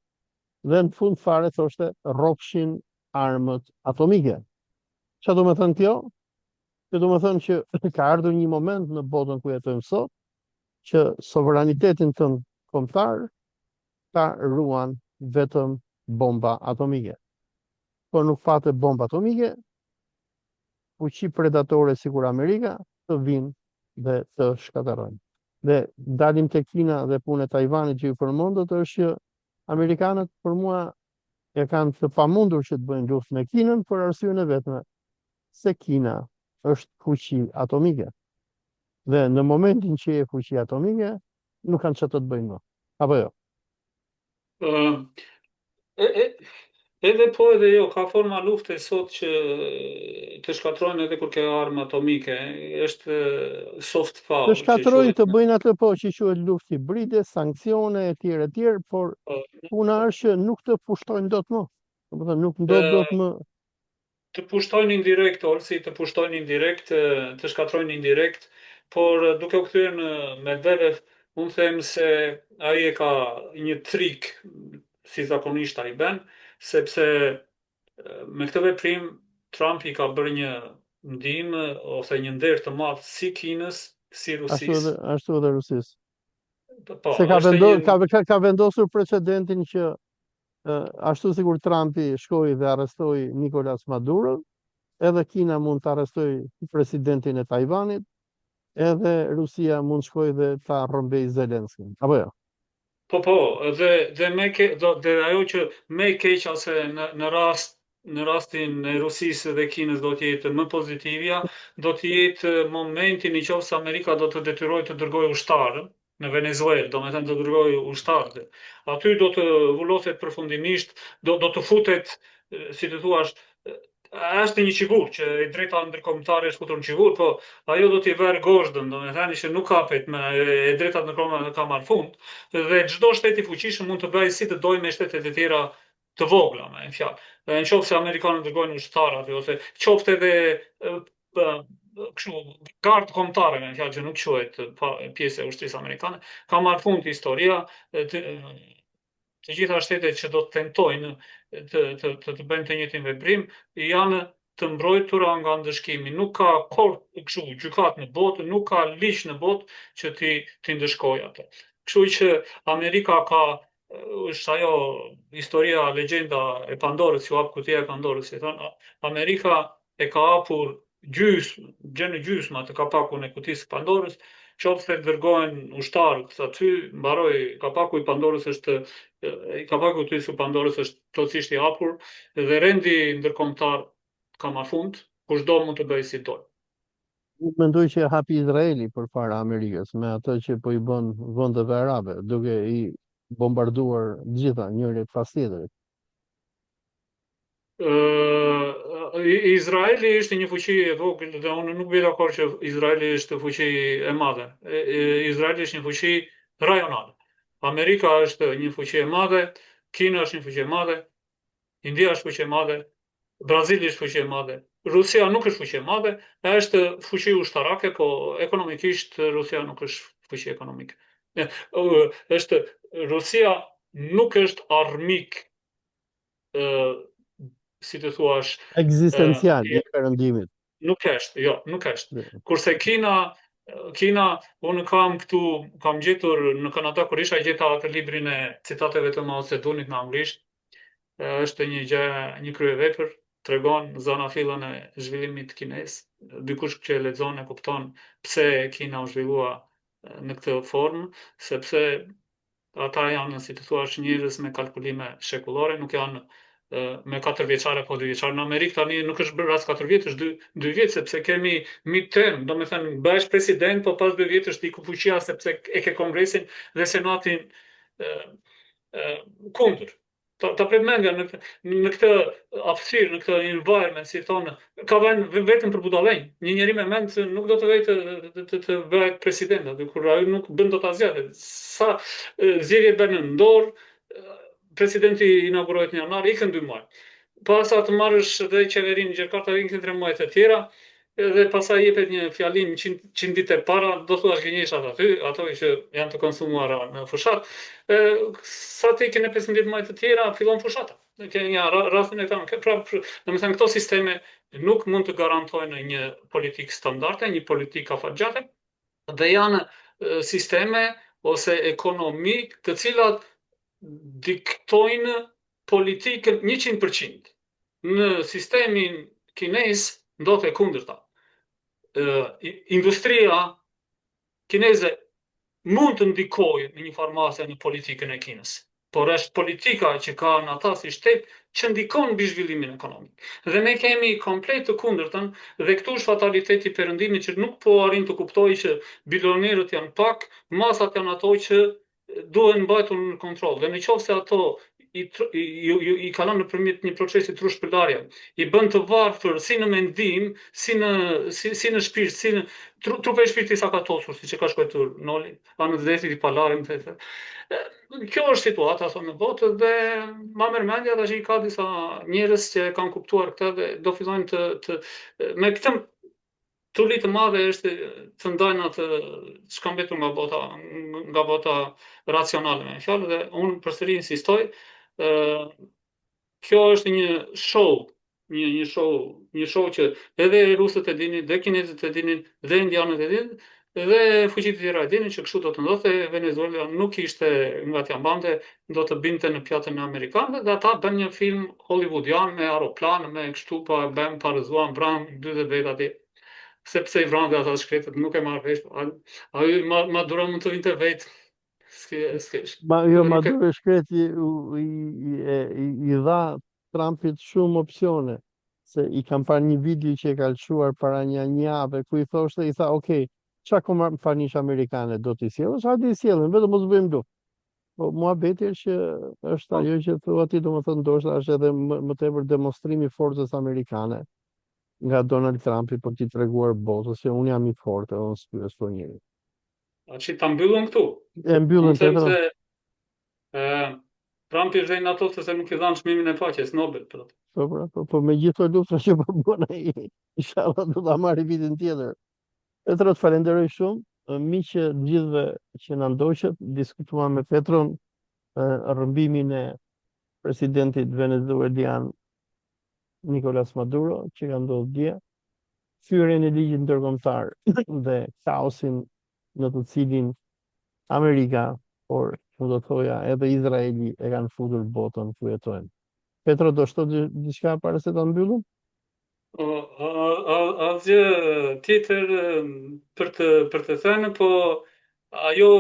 dhe në fund fare thoshte rrofshin armët atomike. Çfarë do të thënë kjo? Kjo do të thënë që ka ardhur një moment në botën ku jetojmë sot që sovranitetin tënd kombëtar ta ruan vetëm bomba atomike. Po nuk patë bomba atomike, fuqi predatore sikur Amerika të vinë dhe të shkatërrojnë. Dhe dalim tek Kina dhe punë e Taiwanit që ju përmendët është që amerikanët për mua e kanë të pamundur që të bëjnë luftë me Kinën për arsyeën e vetme se Kina është fuqi atomike. Dhe në momentin që e fuqi atomike, nuk kanë çfarë të bëjnë më. Apo jo? Edhe po edhe jo, ka forma lufte sot që të shkatrojnë edhe kur ke armë atomike, është soft Të power që shkatrojnë quhet. të bëjnë atë po që quhet luftë hibride, sanksione etj, por puna është që nuk të pushtojnë dot më. Domethënë nuk ndodh dot më. Të pushtojnë indirekt, Olsi, të pushtojnë indirekt, të shkatrojnë indirekt, por duke u kthyer në Medvedev, unë them se ai e ka një trik, si zakonisht ai bën, sepse me këtë veprim Trumpi ka bërë një ndihmë ose një nder të madh si Kinës, si Rusisë. Ashtu edhe Rusisë. Po, Se është një ka vendosur precedentin që ashtu sikur Trumpi shkoi dhe arrestoi Nicolas Maduro, edhe Kina mund të arrestojë presidentin e Taiwanit, edhe Rusia mund shkojë dhe ta rrëmbej Zelenskin. Apo jo? Po, dhe ajo që më e keqja se në rastin e Rusisë dhe Kinës do të jetë më pozitivja, do të jetë momenti nëse Amerika do të detyrojë të dërgojë ushtarë në Venezuelë, domethënë të dërgojë ushtarë. Aty do të vulloset përfundimisht, do të futet, si të thuash, është një çigur që e drejta ndërkombëtare është futur në çigur, po ajo do t'i vërë gozhdën, domethënë që nuk kapet me e drejta ndërkombëtare ka marrë fund dhe çdo shtet i fuqishëm mund të bëjë si të dojë me shtetet e tjera të vogla, me fjalë. Në qoftë se amerikanët dërgojnë ushtarë aty ose qoftë edhe kështu gardë kombëtare, me fjalë që nuk quhet pjesë e ushtrisë amerikane, ka marrë fund historia, të gjitha shtetet që do të tentojnë të bëjnë të njëjtin veprim janë të mbrojtura nga ndëshkimi. Nuk ka kështu gjykat në botë, nuk ka ligj në botë që ti ndëshkojë atë. Kështu që Amerika ka është ajo historia, legjenda e Pandorës, që hap kutia e Pandorës, si thonë, Amerika e ka hapur gjysma të kapakun e kutisë së Pandorës, qoftë se dërgohen ushtarë aty, mbaroi kapaku i Pandorës është kapaku i kutisë së Pandorës është plotësisht i hapur dhe rendi ndërkombëtar ka marrë fund, kushdo mund të bëjë si do. Unë mendoj që hapi Izraeli përpara Amerikës me atë që po i bën vendeve arabe, duke i bombarduar gjitha njëri pas tjetrit. Izraeli ishte një fuqi e vogël dhe unë nuk bëj dakord që Izraeli është fuqi e madhe. Izraeli është një fuqi rajonale. Amerika është një fuqi e madhe, Kina është një fuqi e madhe, India është fuqi e madhe, Brazili është fuqi e madhe. Rusia nuk është fuqi e madhe, është fuqi ushtarake, po ekonomikisht Rusia nuk është fuqi ekonomike. Është Rusia nuk është armik si të thuash, Ekzistencial i perëndimit. nuk është, jo, nuk është. Kurse Kina, unë kam gjetur në Kanada kur isha gjeta atë librin e citateve të Mao Zedongit në anglisht, është një gjë, një kryevepër, tregon zanafillën e zhvillimit kinez. Dikush që e lexon e kupton pse Kina u zhvillua në këtë formë, sepse ata janë, si të thuash, njerëz me kalkulime shekullore, nuk janë me 4 vjeçare apo 2 vjeçare. Në Amerikë tani nuk është bërë rast 4 vjetë, është 2 vjetë, sepse kemi midterm, do me thënë bëhesh president, po pas 2 vjetë është iku fuqia, sepse e ke Kongresin dhe Senatin kundër. Ta pret mendja në këtë aftësirë, në këtë environment, si thonë, ka vënë vetëm për budallënj. Një njeri me mend nuk do të vejë të bëhet president, aty kur ai nuk bën dot asgjë. Sa zgjedhje bën në dorë, presidenti inaugurohet në janar, ikën 2 muaj. Pas sa të marrësh dhe qeverinë gjërkata ikën 3 muaj të tjera, dhe pastaj jepet një fjalim 100 ditë e para, do thuash gënjeshat aty, ato që janë të konsumuara në fushat. Sa të ikin e 15 muaj të tjera, fillon fushata. Ke një rastin e këta, prapë, domethënë këto sisteme nuk mund të garantojnë një politikë standarde, një politikë afatgjate, dhe janë sisteme ose ekonomi të cilat diktojnë politikën 100%. Në sistemin kinez ndodhet e kundërta. Industria kineze mund të ndikojë në një farë në politikën e Kinës, por është politika që kanë ata si shtet që ndikon mbi zhvillimin ekonomik. Dhe ne kemi komplet të kundërtën, dhe këtu është fataliteti i perëndimit që nuk po arrin të kuptojë që bilionerët janë pak, masat janë ato që duhen mbajtur në kontroll. Dhe nëse ato i kalon nëpërmjet një procesi trushpëlarje, i bën të varfër si në mendim, si në shpirt, si në trupe e shpirtit sa ka tosur, siç e ka shkruar Noli, anë detit i palarim. Kjo është situata thonë në botë dhe ma merr mendja tash i ka disa njerëz që kanë kuptuar këtë dhe do fillojnë me këtë tuli të madhe është të ndajnë atë çka mbetur nga bota racionale me fjalë, dhe unë përsëri insistoj, kjo është një show, një show që edhe rusët e dinin, dhe kinezët e dinin, dhe indianët e dinin, dhe fuqitë e tjera e dinin që kështu do të ndodhte. Venezuela nuk ishte nga t'jambante, do të binte në pjatën e amerikanëve, dhe ata bën një film hollywoodian me aeroplan, me kështu pa bëm pa rrezuam vran 40 vet atje. Sepse i vranë dhe ata shkretët nuk e marrë vesh, ai Maduro mund të vinte vetë. Jo, Maduro shkreti i dha Trumpit shumë opsione, se i kam parë një video që e ka lëshuar para një jave, ku i thoshte, i tha, okay, çka kompanish amerikane do t'i sjellësh, hajde i sjellën, vetëm mos bëjmë luftë. Po muhabeti është që është ajo që thua ti, domethënë ndoshta është edhe më tepër demonstrimi i forcës amerikane nga Donald Trumpi për t'i treguar botës se unë jam i fortë, unë s'pyes për njëri. Që ta mbyllën këtu. E mbyllën them Petro. se Trumpi është në ato se nuk i dhanë çmimin e paqes Nobel për atë. Po me gjithë të luftra që po bën ai, inshallah do ta marrë vitin tjetër. Petro, të falenderoj shumë. Miqë të gjithëve që na ndoqët, diskutuam me Petron rrëmbimin e presidentit venezuelian Nicolas Maduro, që ka ndodhur dje, fyerjen e ligjit ndërkombëtar dhe kaosin në të cilin Amerika, por Unë do thoja edhe Izraeli e kanë futur botën ku jetojnë. Petro, do shto diçka para se ta mbyllim? Asgjë tjetër për të thënë, po ajo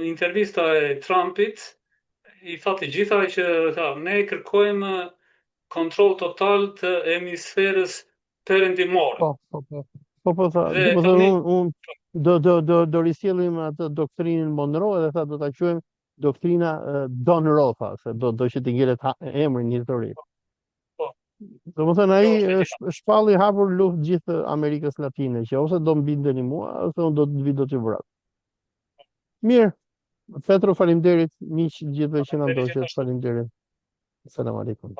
intervista e Trumpit i tha të gjitha që tha, ne kërkojmë kontroll total të hemisferës perëndimore. Po, po, po. Dhe Do më thënë tani do risjellim atë doktrinën Monroe dhe tha do ta quajmë doktrina Don Roe, tha, se do që t'i ngjelet emrin një histori. po, Do më thënë ai kjo është ide. shpalli hapur luftë gjithë Amerikës Latine, që ose do mbindeni mua, ose unë do të vi do t'ju vrap. Mirë, Petro, faleminderit, miq gjithëve që na Deri ndoqët, gjithashtu. faleminderit. Selam aleikum.